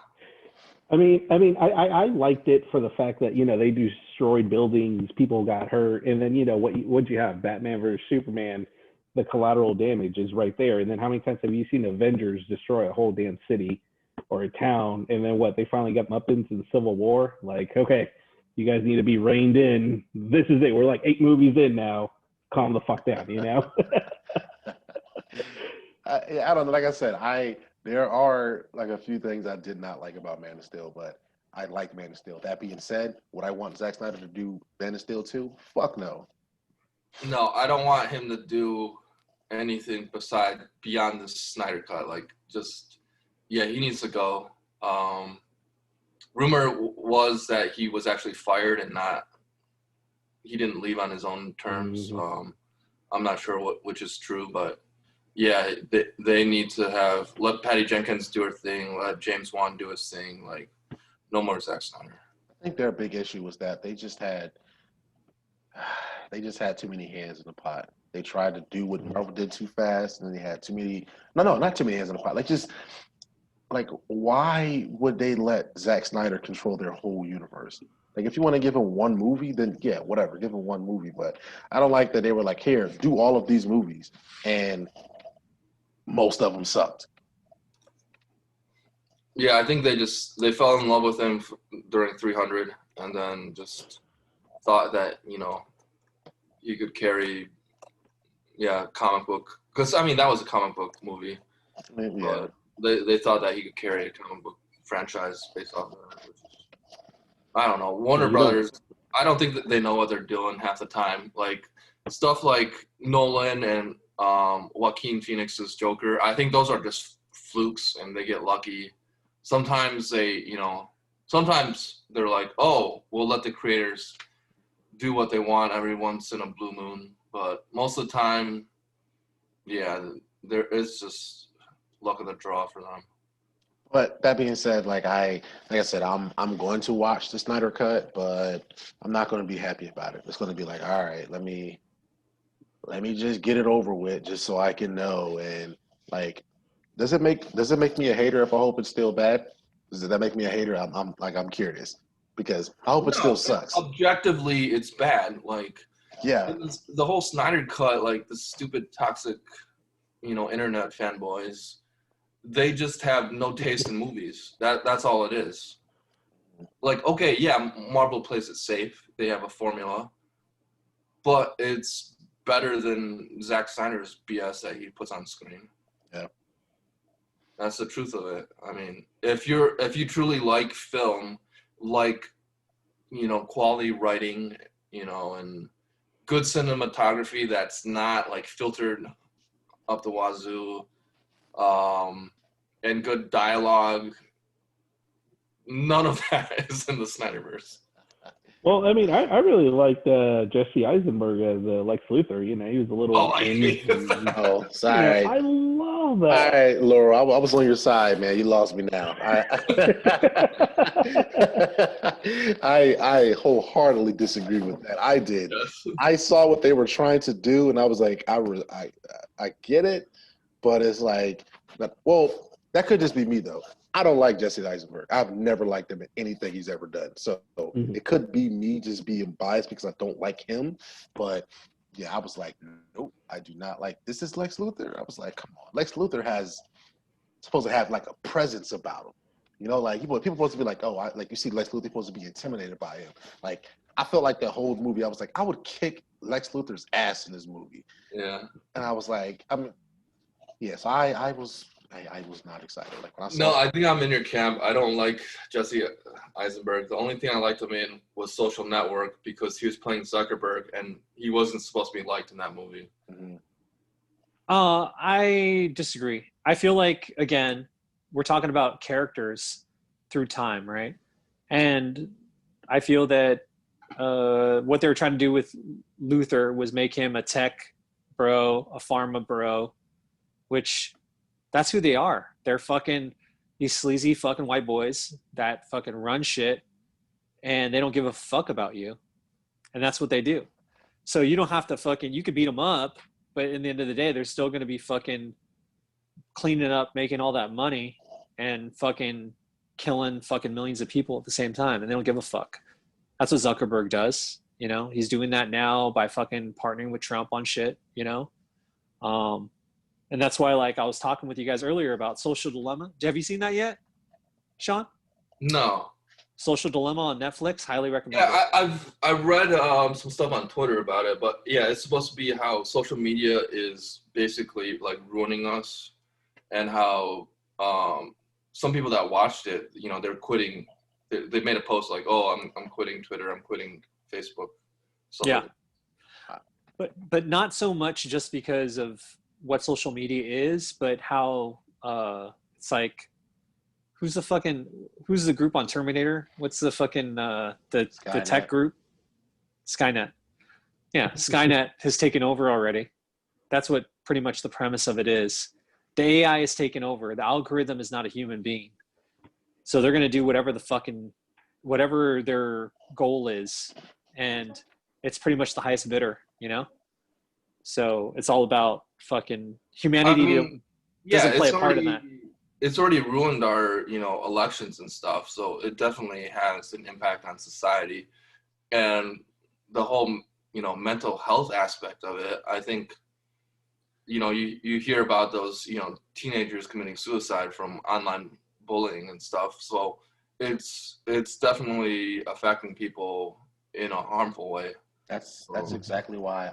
I mean, I liked it for the fact that, you know, they destroyed buildings, people got hurt, and then, you know, what'd you have? Batman versus Superman, the collateral damage is right there. And then how many times have you seen Avengers destroy a whole damn city or a town? And then they finally got them up into the Civil War? Like, okay, you guys need to be reined in. This is it. We're like 8 movies in now. Calm the fuck down, you know? I don't know. Like I said, there are like a few things I did not like about Man of Steel, but I like Man of Steel. That being said, would I want Zack Snyder to do Man of Steel 2? Fuck no. No, I don't want him to do anything beyond the Snyder cut. Like, he needs to go. Rumor was that he was actually fired and he didn't leave on his own terms. Mm-hmm. I'm not sure which is true, but yeah, they need to let Patty Jenkins do her thing, let James Wan do his thing. Like, no more Zack Snyder. I think their big issue was that they just had too many hands in the pot. They tried to do what Marvel did too fast, and then they had too many. No, not too many hands in the pot. Like, why would they let Zack Snyder control their whole universe? Like, if you want to give him one movie, then yeah, whatever, give him one movie. But I don't like that they were like, here, do all of these movies, and most of them sucked. Yeah, I think they fell in love with him during 300, and then just thought that, you know, he could carry, comic book. Because, I mean, that was a comic book movie. Yeah. They thought that he could carry a comic book franchise based off of that. I don't know. Warner Brothers, I don't think that they know what they're doing half the time. Like, stuff like Nolan and Joaquin Phoenix's Joker, I think those are just flukes and they get lucky. Sometimes they're like, oh, we'll let the creators do what they want every once in a blue moon. But most of the time, there is just luck of the draw for them. But that being said, like I said, I'm going to watch the Snyder Cut, but I'm not going to be happy about it. It's going to be like, all right, let me just get it over with, just so I can know. And like, does it make me a hater if I hope it's still bad? Does that make me a hater? I'm curious because I hope it still sucks. Objectively, it's bad. Like, yeah, the whole Snyder Cut, like the stupid toxic, you know, internet fanboys. They just have no taste in movies. That's all it is. Like, okay, yeah, Marvel plays it safe. They have a formula. But it's better than Zack Snyder's BS that he puts on screen. Yeah. That's the truth of it. I mean, if you truly like film, like, quality writing, and good cinematography that's not like filtered up the wazoo, and good dialogue, none of that is in the Snyderverse. Well, I mean, I really liked Jesse Eisenberg as Lex Luthor. He was a little Oh, sorry. I love that. All right, Laura, I was on your side, man. You lost me now. I wholeheartedly disagree with that. I did. Yes. I saw what they were trying to do, and I was like, I get it, but it's like, well, that could just be me though. I don't like Jesse Eisenberg. I've never liked him in anything he's ever done. So it could be me just being biased because I don't like him. But yeah, I was like, nope, I do not like. This is Lex Luthor. I was like, come on. Lex Luthor supposed to have like a presence about him. Like people supposed to be like, oh, like you see Lex Luthor supposed to be intimidated by him. Like I felt like the whole movie, I was like, I would kick Lex Luthor's ass in this movie. Yeah. And I was like, yes, I was not excited. Like when I saw No, I think I'm in your camp. I don't like Jesse Eisenberg. The only thing I liked him in was Social Network because he was playing Zuckerberg and he wasn't supposed to be liked in that movie. Mm-hmm. I disagree. I feel like, again, we're talking about characters through time, right? And I feel that what they were trying to do with Luthor was make him a tech bro, a pharma bro, which that's who they are. They're fucking these sleazy fucking white boys that fucking run shit and they don't give a fuck about you. And that's what they do. So you don't have to you could beat them up, but in the end of the day, they're still going to be fucking cleaning up, making all that money and fucking killing fucking millions of people at the same time. And they don't give a fuck. That's what Zuckerberg does. He's doing that now by fucking partnering with Trump on shit, and that's why, like, I was talking with you guys earlier about Social Dilemma. Have you seen that yet, Sean? No. Social Dilemma on Netflix. Highly recommend. Yeah, I've read some stuff on Twitter about it, but yeah, it's supposed to be how social media is basically like ruining us, and how some people that watched it, they're quitting. They made a post like, "Oh, I'm quitting Twitter. I'm quitting Facebook." So yeah, but not so much just because of what social media is, but how it's like, who's the group on Terminator? What's the fucking the tech group? Skynet. Yeah, Skynet has taken over already. That's what pretty much the premise of it is. The AI is taken over. The algorithm is not a human being. So they're going to do whatever their goal is, and it's pretty much the highest bidder, So it's all about fucking humanity. Doesn't play a part in that. It's already ruined our, elections and stuff. So it definitely has an impact on society, and the whole, mental health aspect of it. I think, you hear about those, teenagers committing suicide from online bullying and stuff. So it's definitely affecting people in a harmful way. That's exactly why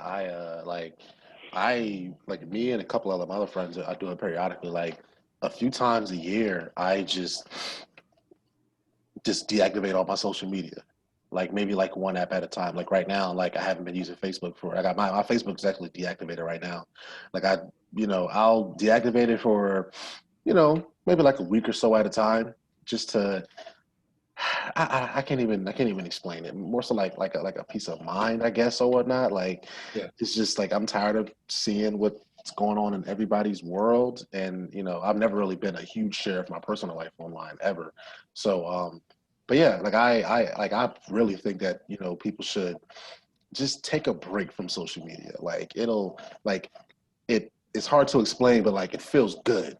I me and a couple of other friends are doing periodically, like a few times a year. I just deactivate all my social media, like maybe like one app at a time. Like right now, like I haven't been using Facebook I got my Facebook is actually deactivated right now. Like I'll deactivate it for maybe like a week or so at a time, just to. I can't even explain it. More so like a peace of mind, I guess, or whatnot. Like, It's just like I'm tired of seeing what's going on in everybody's world, and I've never really been a huge share of my personal life online ever. So, but yeah, like I really think that people should just take a break from social media. Like it's hard to explain, but like it feels good.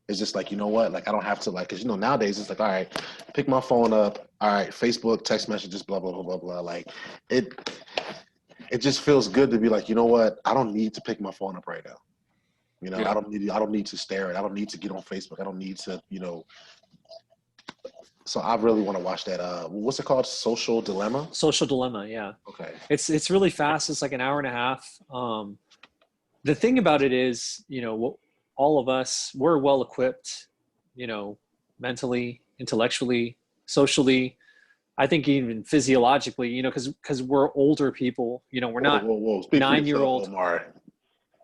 It's just like, what? Like, I don't have to, like, because, nowadays it's like, all right, pick my phone up. All right, Facebook, text messages, blah, blah, blah, blah, blah. Like, it just feels good to be like, you know what? I don't need to pick my phone up right now. Yeah. I don't need to stare at it. I don't need to get on Facebook. I don't need to, So I really want to watch that. What's it called? Social Dilemma? Social Dilemma, yeah. Okay. It's really fast. It's like an hour and a half. The thing about it is, all of us, we're well equipped mentally, intellectually, socially. I think even physiologically, because we're older people. We're not Whoa. Speak for yourself, 9-year-old. Omar.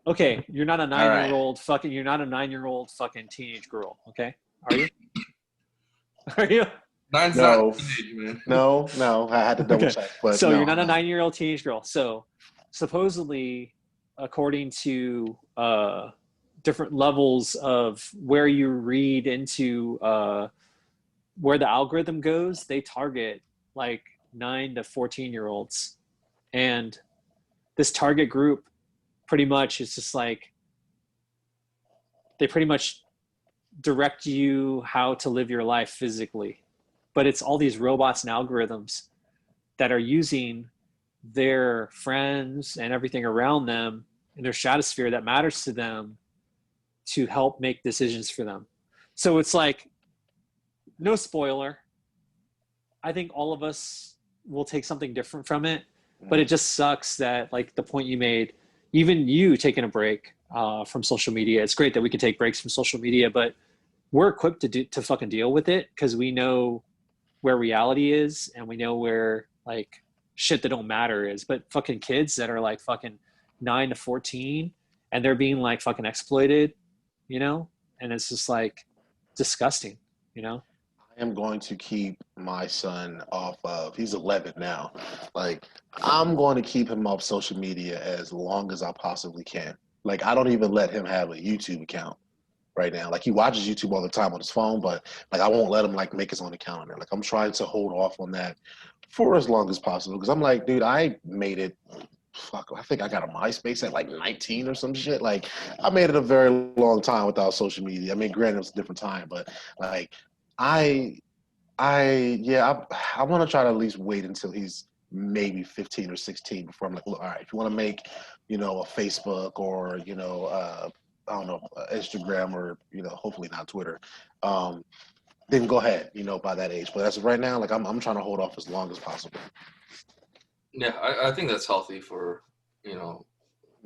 Okay, you're not a All right. 9-year-old fucking. You're not a 9-year-old fucking teenage girl. Okay, are you? Are you? Nine's No. not teenage, man. No. I had to double Okay. check, but So no, you're not a I'm 9-year-old teenage girl. So supposedly, according to different levels of where you read into where the algorithm goes, they target like 9 to 14-year-olds, and this target group pretty much is just like they pretty much direct you how to live your life physically, but it's all these robots and algorithms that are using their friends and everything around them in their stratosphere that matters to them to help make decisions for them. So it's like, no spoiler, I think all of us will take something different from it, but it just sucks that, like the point you made, even you taking a break from social media, it's great that we can take breaks from social media, but we're equipped to fucking deal with it because we know where reality is and we know where like shit that don't matter is. But fucking kids that are like fucking 9 to 14 and they're being like fucking exploited, and it's just like disgusting. I am going to keep my son off of, he's 11 now. Like, I'm going to keep him off social media as long as I possibly can. Like, I don't even let him have a YouTube account right now. Like, he watches YouTube all the time on his phone, but like, I won't let him like make his own account on there. Like, I'm trying to hold off on that for as long as possible. Cause I'm like, dude, I made it. Fuck, I think I got a MySpace at like 19 or some shit. Like, I made it a very long time without social media. I mean, granted, it was a different time, but like, I want to try to at least wait until he's maybe 15 or 16 before I'm like, look, all right, if you want to make, a Facebook or, I don't know, Instagram or, hopefully not Twitter, then go ahead, by that age. But as of right now, like I'm trying to hold off as long as possible. Yeah, I think that's healthy for,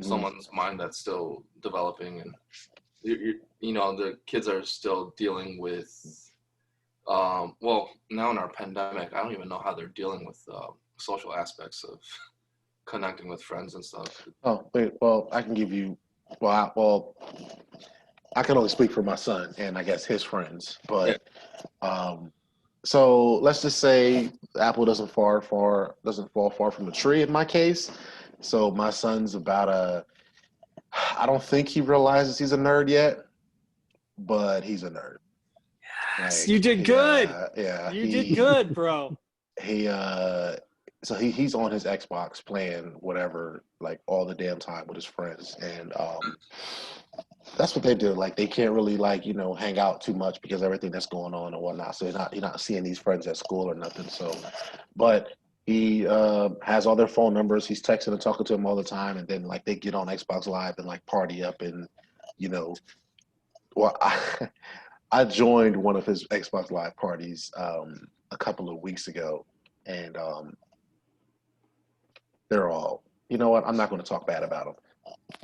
someone's mind that's still developing, and the kids are still dealing with well, now in our pandemic, I don't even know how they're dealing with social aspects of connecting with friends and stuff. Oh, wait, well, I can give you, I can only speak for my son and I guess his friends, but so let's just say the apple doesn't fall far from the tree in my case. So my son's I don't think he realizes he's a nerd yet, but he's a nerd. Yes, you did good. You did good, bro. So he's on his Xbox playing whatever, like all the damn time with his friends, and that's what they do. Like they can't really like hang out too much because everything that's going on and whatnot. So you're not seeing these friends at school or nothing. So, but he has all their phone numbers. He's texting and talking to them all the time, and then like they get on Xbox Live and like party up and well. I joined one of his Xbox Live parties a couple of weeks ago, and they're all, you know what? I'm not going to talk bad about them.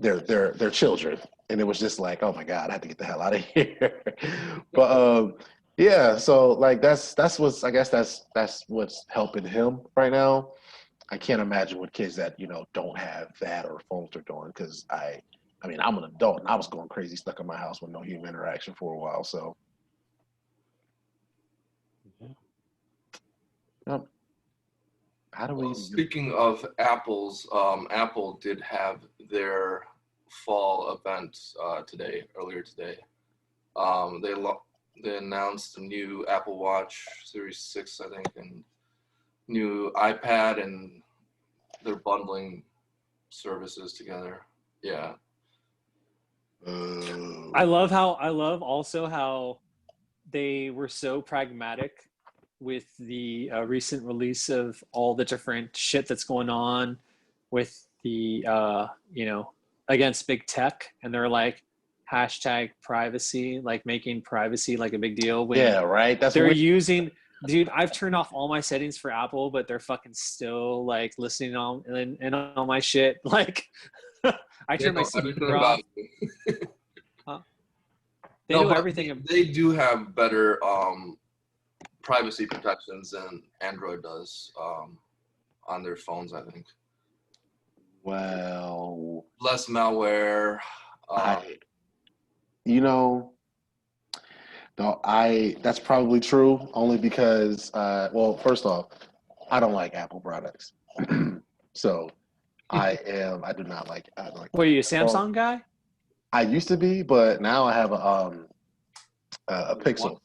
They're children, and it was just like, oh my god, I have to get the hell out of here. But yeah, so like that's what's I guess that's what's helping him right now. I can't imagine what kids that don't have that or phones are doing because I mean, I'm an adult and I was going crazy stuck in my house with no human interaction for a while. So, yep. How do we? Speaking of apples, Apple did have their fall event earlier today. They announced a new Apple Watch Series 6, I think, and new iPad, and they're bundling services together. Yeah. I love also how they were so pragmatic with the recent release of all the different shit that's going on with the against big tech, and they're like hashtag privacy, like making privacy like a big deal when Yeah, right. That's they're weird. using. Dude, I've turned off all my settings for Apple, but they're fucking still like listening on and on my shit. Like, I turn my speaker off. They No, know but everything. they do have better privacy protections than Android does on their phones, I think. Well, Less malware. you know, no, that's probably true. Only because, well, first off, I don't like Apple products, so I do not like. I don't like. Were you a Well, Samsung guy? I used to be, but now I have a Pixel. One?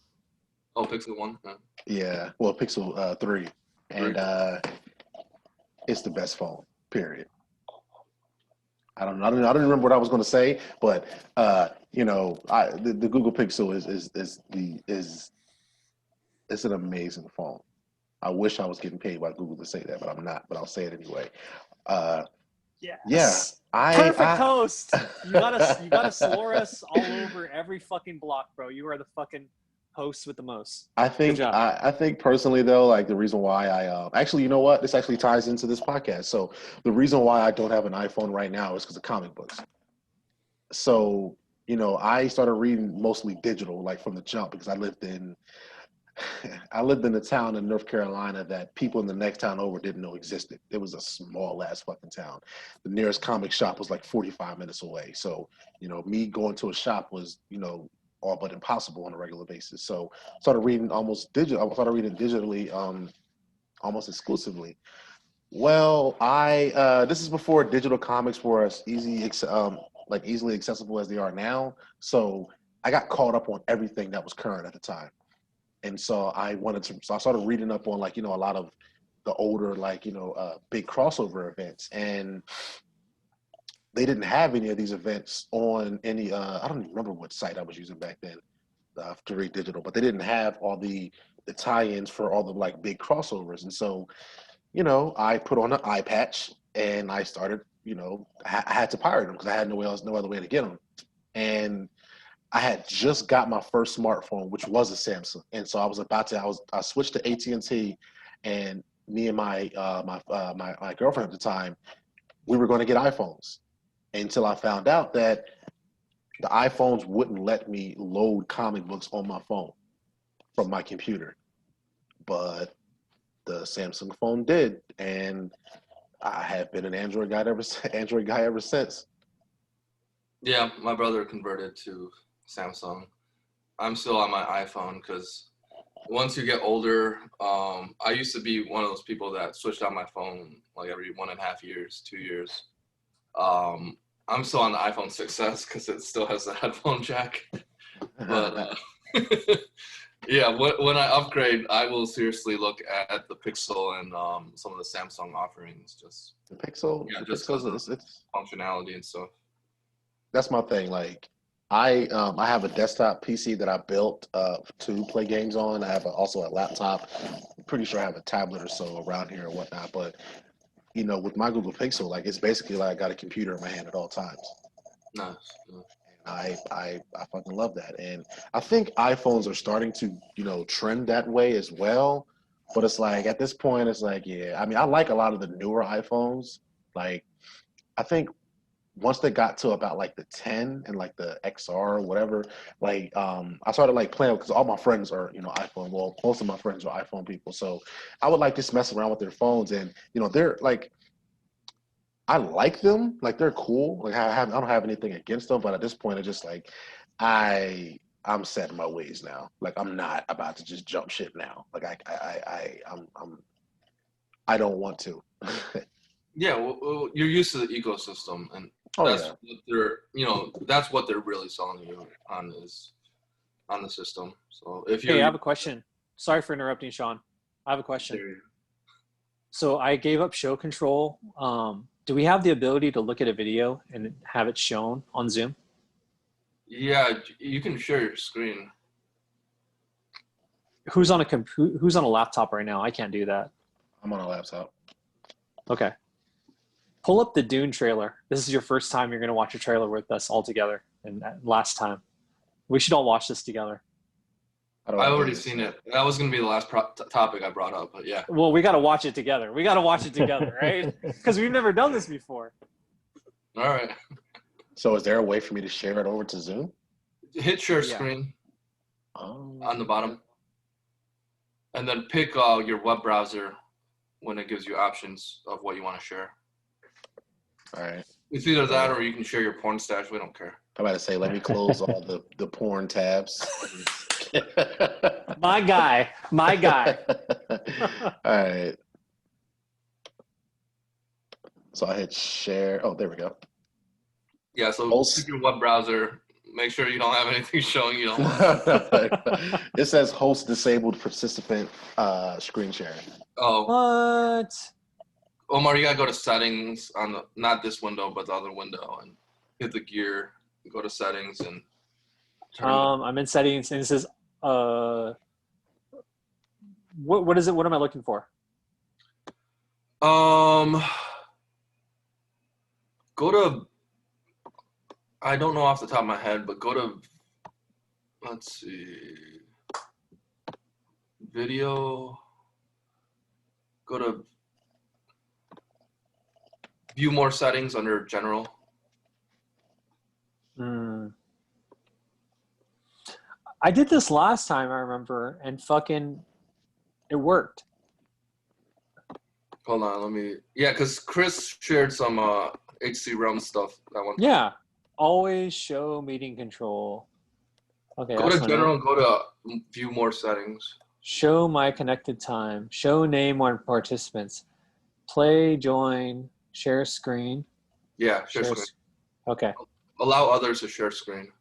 Oh, Pixel 1? Yeah. Yeah, well, Pixel 3, and it's the best phone. Period. I don't remember what I was going to say, but the Google Pixel is it's an amazing phone. I wish I was getting paid by Google to say that, but I'm not. But I'll say it anyway. Yes. Yeah, Perfect host. You gotta slur us all over every fucking block, bro. You are the fucking host with the most. I think Good job. I think personally though, like the reason why I actually, you know what, this actually ties into this podcast. So the reason why I don't have an iPhone right now is because of comic books. So I started reading mostly digital, like from the jump, because I lived in a town in North Carolina that people in the next town over didn't know existed. It was a small ass fucking town. The nearest comic shop was like 45 minutes away. So, me going to a shop was, all but impossible on a regular basis. So I started reading digitally, almost exclusively. Well, this is before digital comics were as easily accessible as they are now. So I got caught up on everything that was current at the time. And so I started reading up on a lot of the older big crossover events, and they didn't have any of these events on any. I don't even remember what site I was using back then to read digital, but they didn't have all the tie-ins for all the big crossovers. And so, I put on an eye patch and I started. I had to pirate them because I had no other way to get them, and I had just got my first smartphone, which was a Samsung, and so I switched to AT&T, and me and my girlfriend at the time, we were going to get iPhones, until I found out that the iPhones wouldn't let me load comic books on my phone from my computer, but the Samsung phone did, and I have been an Android guy ever since. Yeah, my brother converted to Samsung. I'm still on my iPhone because once you get older, I used to be one of those people that switched out my phone like every 1.5 years, 2 years. I'm still on the iPhone 6s because it still has the headphone jack. But yeah, when I upgrade, I will seriously look at the Pixel and some of the Samsung offerings. Just the Pixel, yeah, the just Pixel, it's functionality and stuff. That's my thing. I have a desktop PC that I built to play games on. I have also a laptop. I'm pretty sure I have a tablet or so around here or whatnot. But with my Google Pixel, it's basically like I got a computer in my hand at all times. Nice. I fucking love that, and I think iPhones are starting to trend that way as well. But it's at this point, it's yeah. I mean, I like a lot of the newer iPhones. I think once they got to about the 10 and the XR or whatever, I started playing because all my friends are iPhone. Well, most of my friends are iPhone people, so I would just mess around with their phones, and they're I like them, they're cool. I don't have anything against them, but at this point, it's just I'm set in my ways now. I'm not about to just jump ship now. I don't want to. Yeah, well, you're used to the ecosystem, and that's what they're really selling you on the system. So if you I have a question. Sorry for interrupting, Sean. I have a question. So I gave up show control. Do we have the ability to look at a video and have it shown on Zoom? Yeah, you can share your screen. Who's on a laptop right now? I can't do that. I'm on a laptop. Okay. Pull up the Dune trailer. This is your first time you're going to watch a trailer with us all together, and last time. We should all watch this together. I've already seen it. That was going to be the last topic I brought up, but yeah. Well, we got to watch it together. Right? Because we've never done this before. All right. So is there a way for me to share it over to Zoom? hit share Yeah. screen Oh. on the bottom, and then pick your web browser when it gives you options of what you want to share. All right. It's either that or you can share your porn stash. We don't care. I'm about to say, let me close all the porn tabs. My guy. All right. So I hit share. Oh, there we go. Yeah, so Host. pick your web browser. Make sure you don't have anything showing you don't want. It says host disabled participant screen sharing. Oh, What? Omar, you gotta go to settings on the not this window, but the other window, and hit the gear. Go to settings and turn. I'm in settings, and it says, what is it? What am I looking for? Go to. I don't know off the top of my head, but go to. Let's see. Video. Go to. View more settings under general. I did this last time, I remember, and fucking it worked. Hold on, let me. Yeah, because Chris shared some HC Realm stuff that one. Yeah. Always show meeting control. Okay. Go to general and go to view more settings. Show my connected time. Show name on participants. Play, join, share screen. Yeah, share screen. Okay. Allow others to share screen.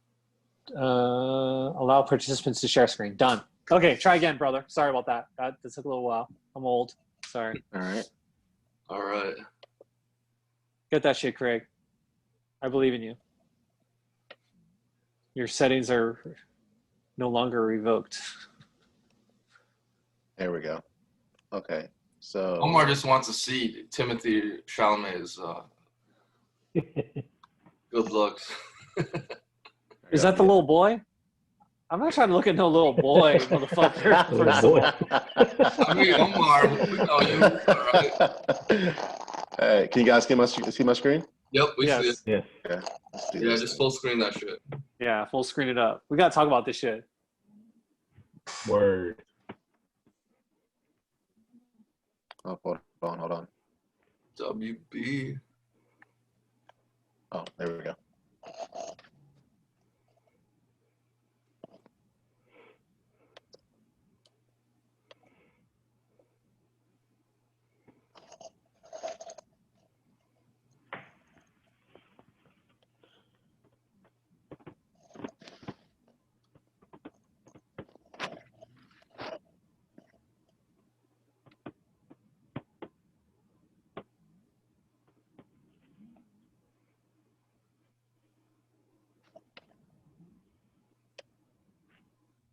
Allow participants to share screen. Done. Okay, try again, brother. Sorry about that. That took a little while. I'm old. Sorry. All right. Get that shit, Craig. I believe in you. Your settings are no longer revoked. There we go. Okay. So Omar just wants to see Timothy Chalamet's good looks. Is that the little boy? I'm not trying to look at no little boy, motherfucker. First of all. I mean, Omar, we know you. All right. Hey, can you guys see my screen? Yep, we Yes. see it. Yes. Yeah. Let's do Yeah, this just thing. full screen that shit. Yeah, full screen it up. We got to talk about this shit. Word. Oh, hold on. WB. Oh, there we go.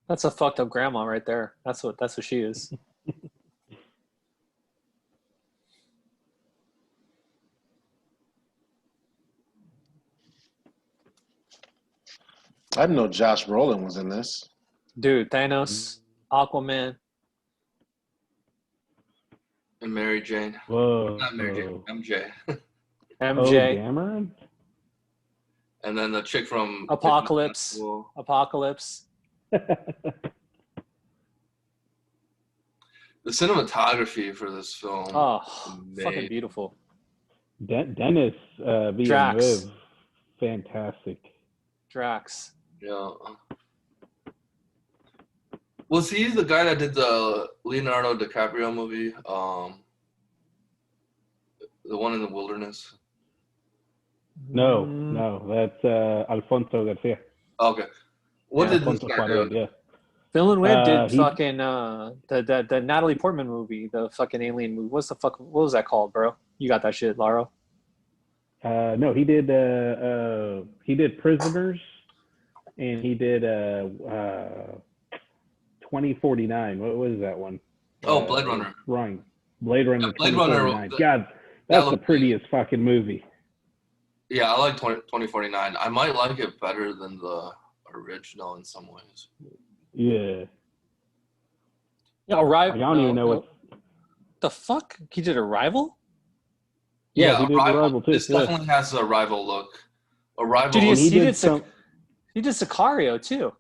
That's a fucked up grandma right there. That's what she is. I didn't know Josh Brolin was in this. Dude, Thanos, Aquaman. And Mary Jane. Whoa. Not Mary Jane, MJ. MJ. Dameron? And then the chick from Apocalypse. Well, Apocalypse. the cinematography for this film. Oh, amazing. fucking beautiful. Dennis Drax. Villeneuve. Fantastic. Drax. Yeah. Was he the guy that did the Leonardo DiCaprio movie? The one in the wilderness? No, that's Alfonso Garcia. Okay. What did this Alfonso guy Cuarón, do? yeah. Villeneuve did he- fucking the Natalie Portman movie, the fucking alien movie. What was that called, bro? You got that shit, Laro. No, he did Prisoners, and he did 2049. What was that one? Oh, Blade Runner. Wrong. Blade Runner. Yeah, Blade Runner, 2049. God, that's the looked- prettiest fucking movie. Yeah, I like 2049. I might like it better than the original in some ways. Yeah. Yeah, Arrival. I don't even know what. the fuck. He did Arrival. Yeah, he did Arrival too. This yeah. definitely has a Arrival look. Arrival. Dude, And he he did did some. He did Sicario too.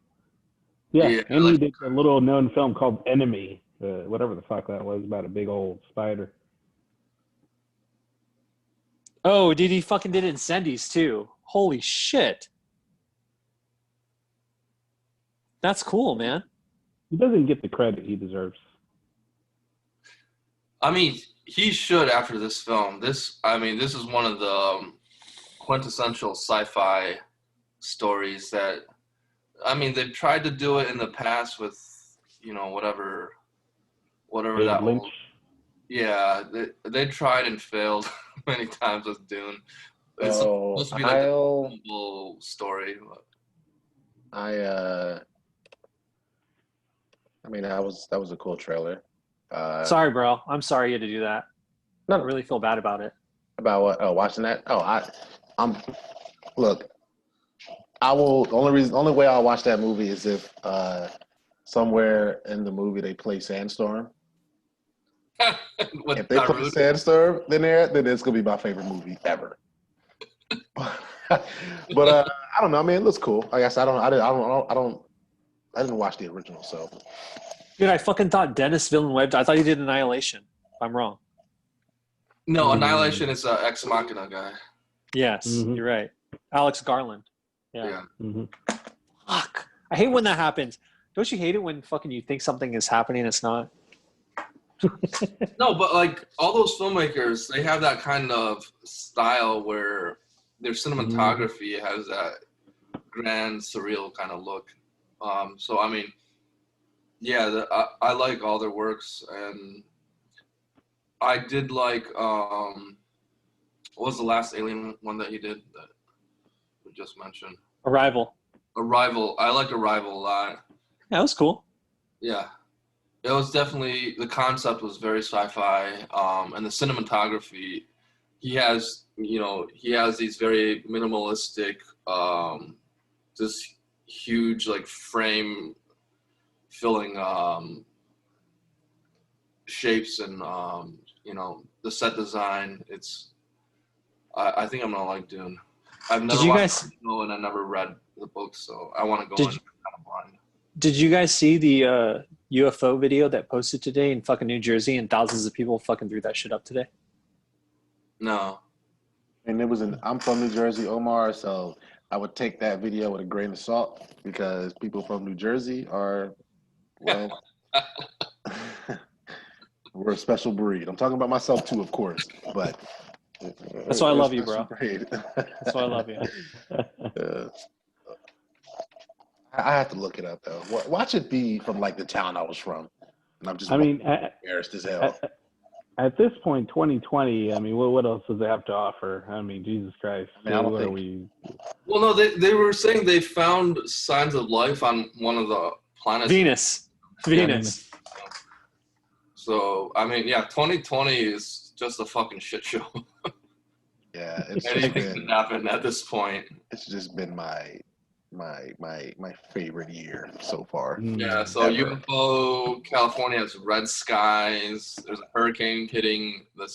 Yeah, and he did a little known film called Enemy, whatever the fuck that was, about a big old spider. Oh, he fucking did Incendies too. Holy shit. That's cool, man. He doesn't get the credit he deserves. I mean, he should after this film. This is one of the quintessential sci-fi stories that, I mean, they've tried to do it in the past with, whatever David that Lynch. Yeah, they tried and failed many times with Dune. It's supposed to be like a global story. I mean, that was a cool trailer. Sorry, bro. I'm sorry you had to do that. No, I really feel bad about it. About what? Oh, watching that? Oh, look. I will. The only way I'll watch that movie is if somewhere in the movie they play Sandstorm. If they play Sandstorm, then it's gonna be my favorite movie ever. But I don't know. I mean, it looks cool. I guess I didn't watch the original, so. Dude, I fucking thought Dennis Villeneuve. I thought he did Annihilation. I'm wrong. No, Annihilation is an Ex Machina guy. Yes, You're right. Alex Garland. Yeah. Mm-hmm. Fuck. I hate when that happens. Don't you hate it when fucking you think something is happening and it's not? No, but like all those filmmakers, they have that kind of style where their cinematography has that grand, surreal kind of look. So I mean, yeah, I like all their works, and I did like what was the last Alien one that he did that we just mentioned? Arrival. I liked Arrival a lot. Yeah, that was cool. Yeah. It was definitely, the concept was very sci-fi, and the cinematography, he has these very minimalistic, just huge, like, frame filling shapes and, the set design. I think I'm going to like Dune. I've never watched it, and I never read the book, so I want to go in kind of blind. Did you guys see the UFO video that posted today in fucking New Jersey, and thousands of people fucking threw that shit up today? No. And I'm from New Jersey, Omar, so I would take that video with a grain of salt because people from New Jersey are, well, we're a special breed. I'm talking about myself too, of course, but that's why I love you, bro. That's why I love you. I have to look it up though. Watch it be from like the town I was from, and I'm just embarrassed as hell. At this point, 2020. I mean, what else does it have to offer? I mean, Jesus Christ. I Well, no, they were saying they found signs of life on one of the planets. Venus. So I mean, yeah, 2020 is just a fucking shit show. Yeah, it's anything can happen at this point. It's just been my favorite year so far. Yeah, so UFO, California has red skies. There's a hurricane hitting the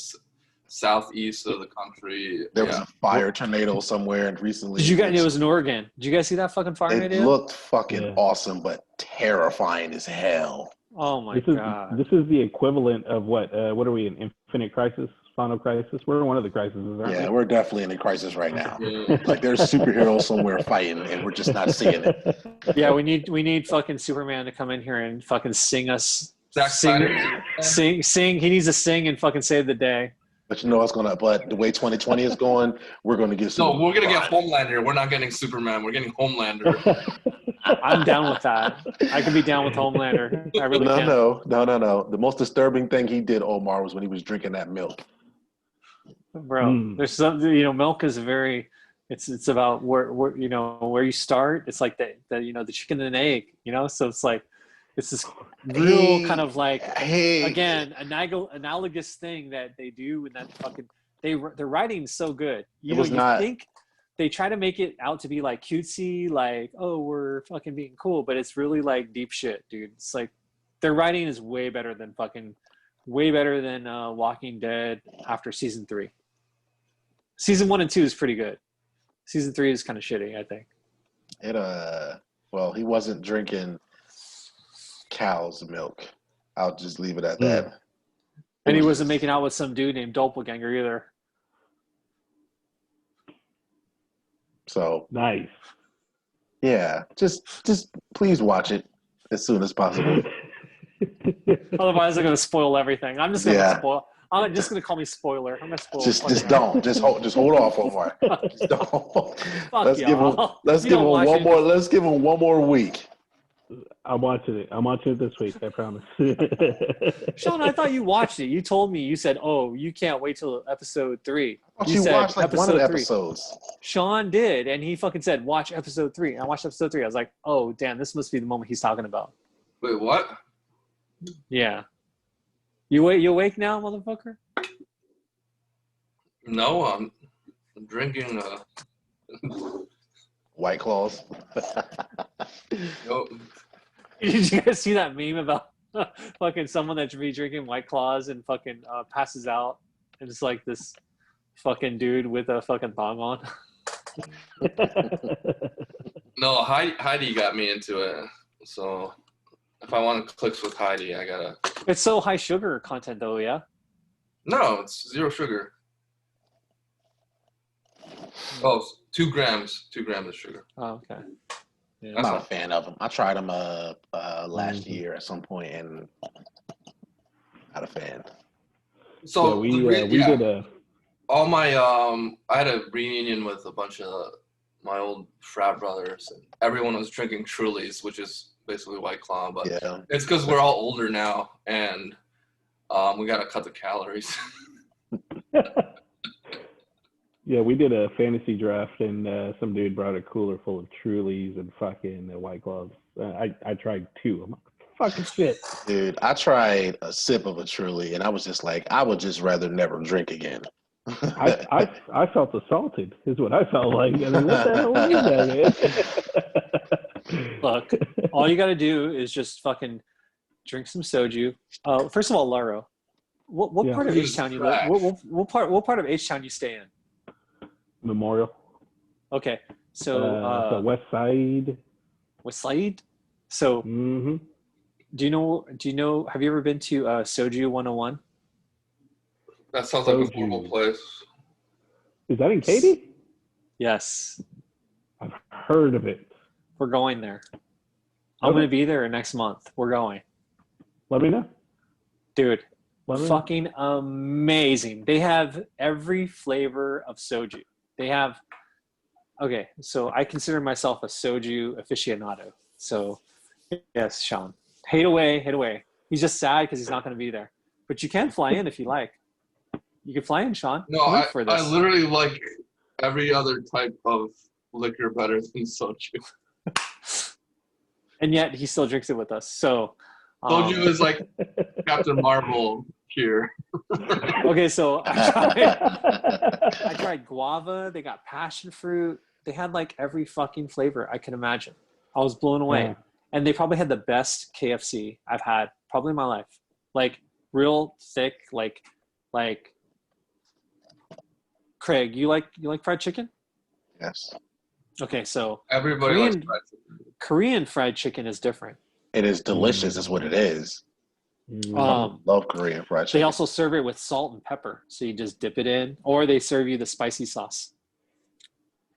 southeast of the country. There was a fire tornado somewhere recently. It was in Oregon. Did you guys see that fucking fire tornado? It looked fucking awesome, but terrifying as hell. Oh my god! This is the equivalent of what are we in? Infinite Crisis? Final Crisis? We're in one of the crises, aren't we? We're definitely in a crisis right now. Like there's superheroes somewhere fighting, and we're just not seeing it. Yeah, we need fucking Superman to come in here and fucking sing us. Sing. He needs to sing and fucking save the day. But but the way 2020 is going, we're gonna get Superman. No, we're gonna get Homelander. We're not getting Superman. We're getting Homelander. I'm down with that. I could be down with Homelander. I really can. No. The most disturbing thing he did, Omar, was when he was drinking that milk. Bro, there's something, milk is it's about where you start. It's like the chicken and egg, so it's like, it's this real kind of like, again, analogous thing that they do, and that fucking, their writing's so good. You think they try to make it out to be like cutesy, like, oh, we're fucking being cool, but it's really like deep shit, dude. It's like, their writing is way better than Walking Dead after season 3. Season 1 and 2 is pretty good. Season 3 is kind of shitty, I think. Well, he wasn't drinking cow's milk. I'll just leave it at that. And he wasn't making out with some dude named Doppelganger either. So Nice. yeah, just please watch it as soon as possible. Otherwise, they're gonna spoil everything. I'm just gonna Yeah. spoil. I'm just gonna call me spoiler. I'm gonna spoil. Just don't. Just hold off, Omar. Just don't. Let's give him one more. Let's give him one more week. I'm watching it. I'm watching it this week. I promise. Sean, I thought you watched it. You told me. You said, "Oh, you can't wait till episode 3." You said watched like one of the 3. episodes. Sean did, and he fucking said, "Watch episode 3." And I watched episode 3. I was like, "Oh, damn, this must be the moment he's talking about." Wait, what? Yeah. You awake now, motherfucker? No, I'm drinking. White Claws. No, Did you guys see that meme about fucking someone that's drinking White Claws and fucking passes out, and it's like this fucking dude with a fucking thong on? no, Heidi got me into it. So if I want to clicks with Heidi, I gotta. It's so high sugar content, though. Yeah. No, it's 0 sugar. Oh, 2 grams. 2 grams of sugar. Oh, okay. Yeah. I'm not a fan of them. I tried them last year at some point, and not a fan. So we did a. all my I had a reunion with a bunch of my old frat brothers, and everyone was drinking Trulies, which is basically White Claw, but Yeah. it's because we're all older now, and we gotta cut the calories. Yeah, we did a fantasy draft, and some dude brought a cooler full of Trulies and fucking White Claws. I tried 2. I'm like, fucking shit. Dude, I tried a sip of a Truly, and I was just like, I would just rather never drink again. I felt assaulted, is what I felt like. I mean, what the hell is that, man? Look, all you got to do is just fucking drink some soju. First of all, Laro, what Yeah. part of H Town you live? What part of H Town you stay in? Memorial. Okay, so the West Side. West Side. So, Mm-hmm. do you know? Have you ever been to Soju 101? That sounds like a horrible place. Is that in Katy? Yes, I've heard of it. we're going there. I'm Okay. going to be there next month. We're going, Let me know. dude. Let me know. Fucking amazing. They have every flavor of soju. They have. Okay, so I consider myself a soju aficionado. So, yes, Sean, hate away. He's just sad because he's not going to be there. But you can fly in if you like. You can fly in, Sean. No, Come in for this. I literally like every other type of liquor better than soju. And yet he still drinks it with us. So Soju is like Captain Marvel here. okay, so I tried guava. They got passion fruit. They had like every fucking flavor I can imagine. I was blown away. Yeah. And they probably had the best KFC I've had probably in my life. Like real thick, like Craig, you like fried chicken? Yes. Okay, so Everybody Korean- likes fried chicken. Korean fried chicken is different. It is delicious, is what it is. Love Korean fried chicken. They also serve it with salt and pepper. So you just dip it in, or they serve you the spicy sauce.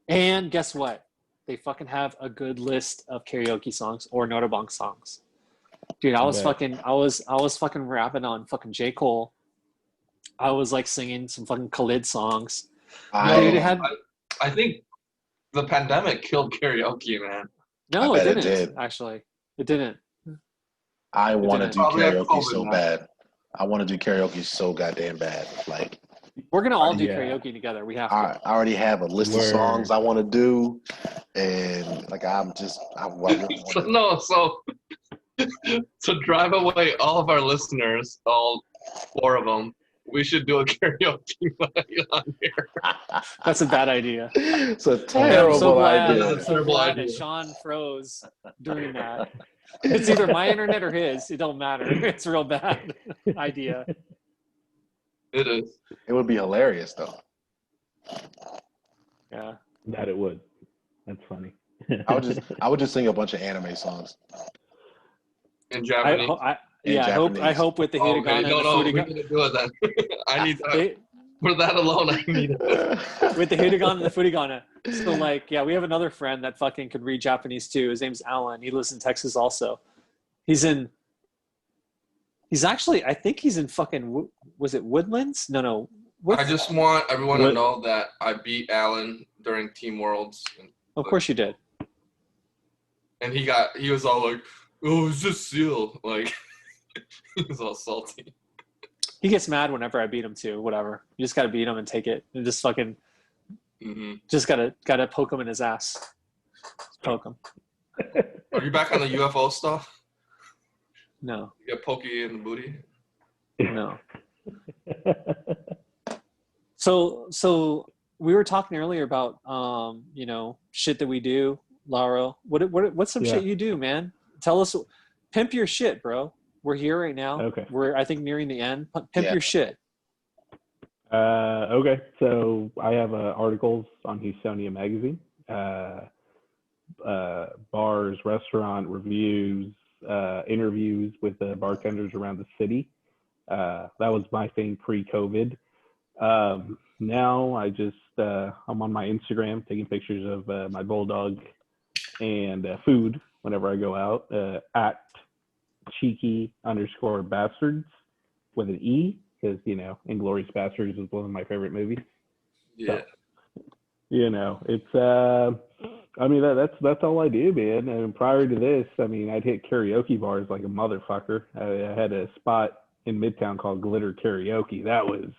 And guess what? They fucking have a good list of karaoke songs or Notabong songs. Dude, I was fucking rapping on fucking J. Cole. I was like singing some fucking Khalid songs. I think the pandemic killed karaoke, man. No, I it bet didn't. it did. Actually, it didn't. I want to do Probably had karaoke COVID so now. bad. I want to do karaoke so goddamn bad. Like, We're gonna all do Yeah. karaoke together. We have to. I already have a list of Word. songs I want to do, and like I really want to. No, so to drive away all of our listeners, all 4 of them, we should do a karaoke night on here. That's a bad idea. It's a I'm terrible so glad, idea. That's a terrible that idea. Sean froze during that. It's either my internet or his. It don't matter. It's a real bad idea. It is. It would be hilarious though. Yeah. That it would. That's funny. I would just sing a bunch of anime songs In Japanese. I hope with the hiragana and the No, we furigana. need to do it then. I need that. For that alone, I need it. With the hiragana and the furigana. So like, yeah, we have another friend that fucking could read Japanese too. His name's Alan. He lives in Texas also. He's actually, I think he's in fucking, was it Woodlands? No. I just want everyone to know that I beat Alan during Team Worlds. Of course you did. And he was all like, oh, it's just Seal. Like, he was all salty. He gets mad whenever I beat him too. Whatever. You just got to beat him and take it. And just fucking, just gotta poke him in his ass. Just poke him. Are you back on the UFO stuff? No. You get pokey in the booty? No. So we were talking earlier about shit that we do, Lauro. What's some shit you do, man? Tell us, pimp your shit, bro. We're here right now. Okay. We're I think nearing the end. Pimp your shit. Okay. So I have articles on Houstonia magazine. Bars, restaurant reviews, interviews with the bartenders around the city. That was my thing pre-COVID. Now I just I'm on my Instagram taking pictures of my bulldog and food whenever I go out at cheeky_bastards with an E, because Inglourious Bastards is one of my favorite movies. Yeah. So, it's I mean that's all I do, man. And prior to this, I mean, I'd hit karaoke bars like a motherfucker. I had a spot in Midtown called Glitter Karaoke. That was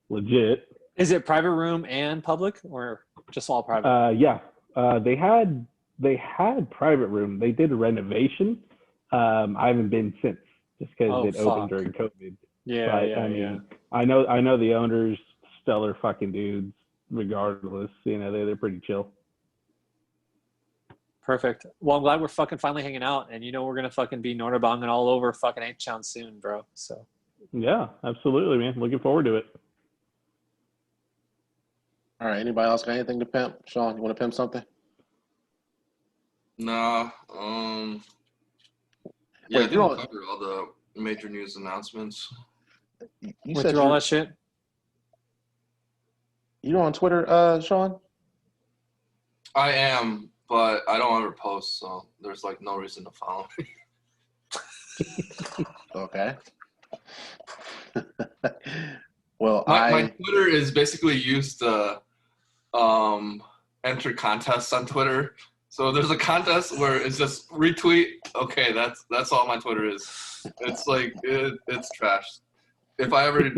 legit. Is it private room and public, or just all private? Yeah. They had private room. They did a renovation. I haven't been since, just because it opened during COVID. Yeah, but, I mean, I know the owners, stellar fucking dudes. Regardless, they're pretty chill. Perfect. Well, I'm glad we're fucking finally hanging out, and we're gonna fucking be Nordabonging all over fucking H-Town soon, bro. So. Yeah, absolutely, man. Looking forward to it. All right. Anybody else got anything to pimp? Sean, you want to pimp something? Nah. Yeah, I think we'll cover all the major news announcements. You went said through all that shit? You're on Twitter, Sean? I am, but I don't ever post, so there's like no reason to follow me. Okay. Well, my Twitter is basically used to enter contests on Twitter. So there's a contest where it's just retweet. Okay, that's all my Twitter is. It's like it's trash. If I ever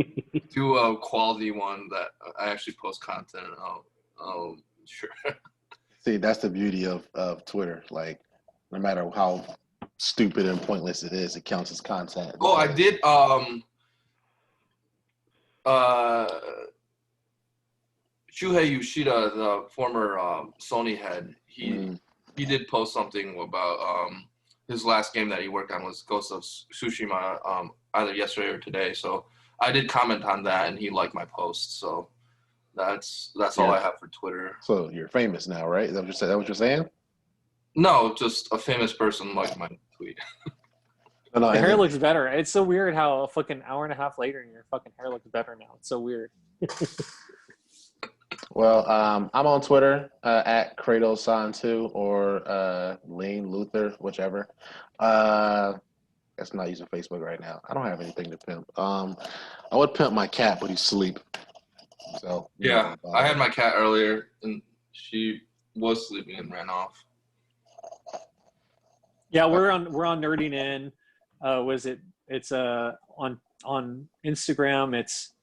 do a quality one that I actually post content, I'll sure. See, that's the beauty of Twitter. Like, no matter how stupid and pointless it is, it counts as content. Oh, I did. Shuhei Yoshida, the former Sony head, he did post something about his last game that he worked on was Ghost of Tsushima either yesterday or today. So I did comment on that, and he liked my post. So that's all I have for Twitter. So you're famous now, right? Is that what you're saying? No, just a famous person liked my tweet. The hair looks better. It's so weird how a fucking hour and a half later, your fucking hair looks better now. It's so weird. Well, I'm on Twitter at Kratos2 or Lean Luther, whichever. That's not using Facebook right now. I don't have anything to pimp. I would pimp my cat, but he's asleep. So yeah, I had my cat earlier, and she was sleeping and ran off. Yeah, we're on NerdinIn. It's on Instagram. It's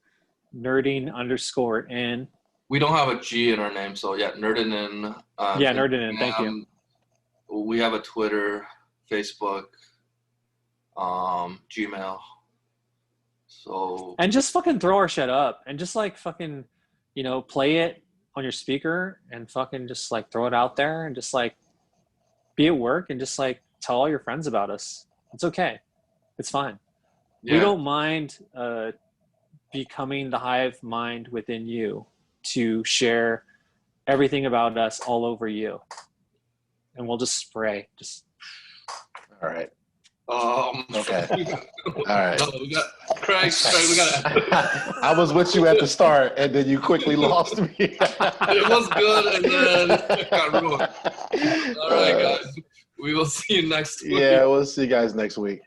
nerding_in. We don't have a G in our name, so yeah, NerdinIn. Yeah, NerdinIn. Thank you. We have a Twitter, Facebook, Gmail. So. And just fucking throw our shit up, and just like fucking, play it on your speaker, and fucking just like throw it out there, and just like be at work, and just like tell all your friends about us. It's okay. It's fine. Yeah. We don't mind becoming the hive mind within you to share everything about us all over you. and we'll just spray. Just All right. Okay. All right. No, we got Craig. We got. I was with you at the start, and then you quickly lost me. It was good, and then it got ruined. All right, guys. We will see you next week. Yeah, we'll see you guys next week.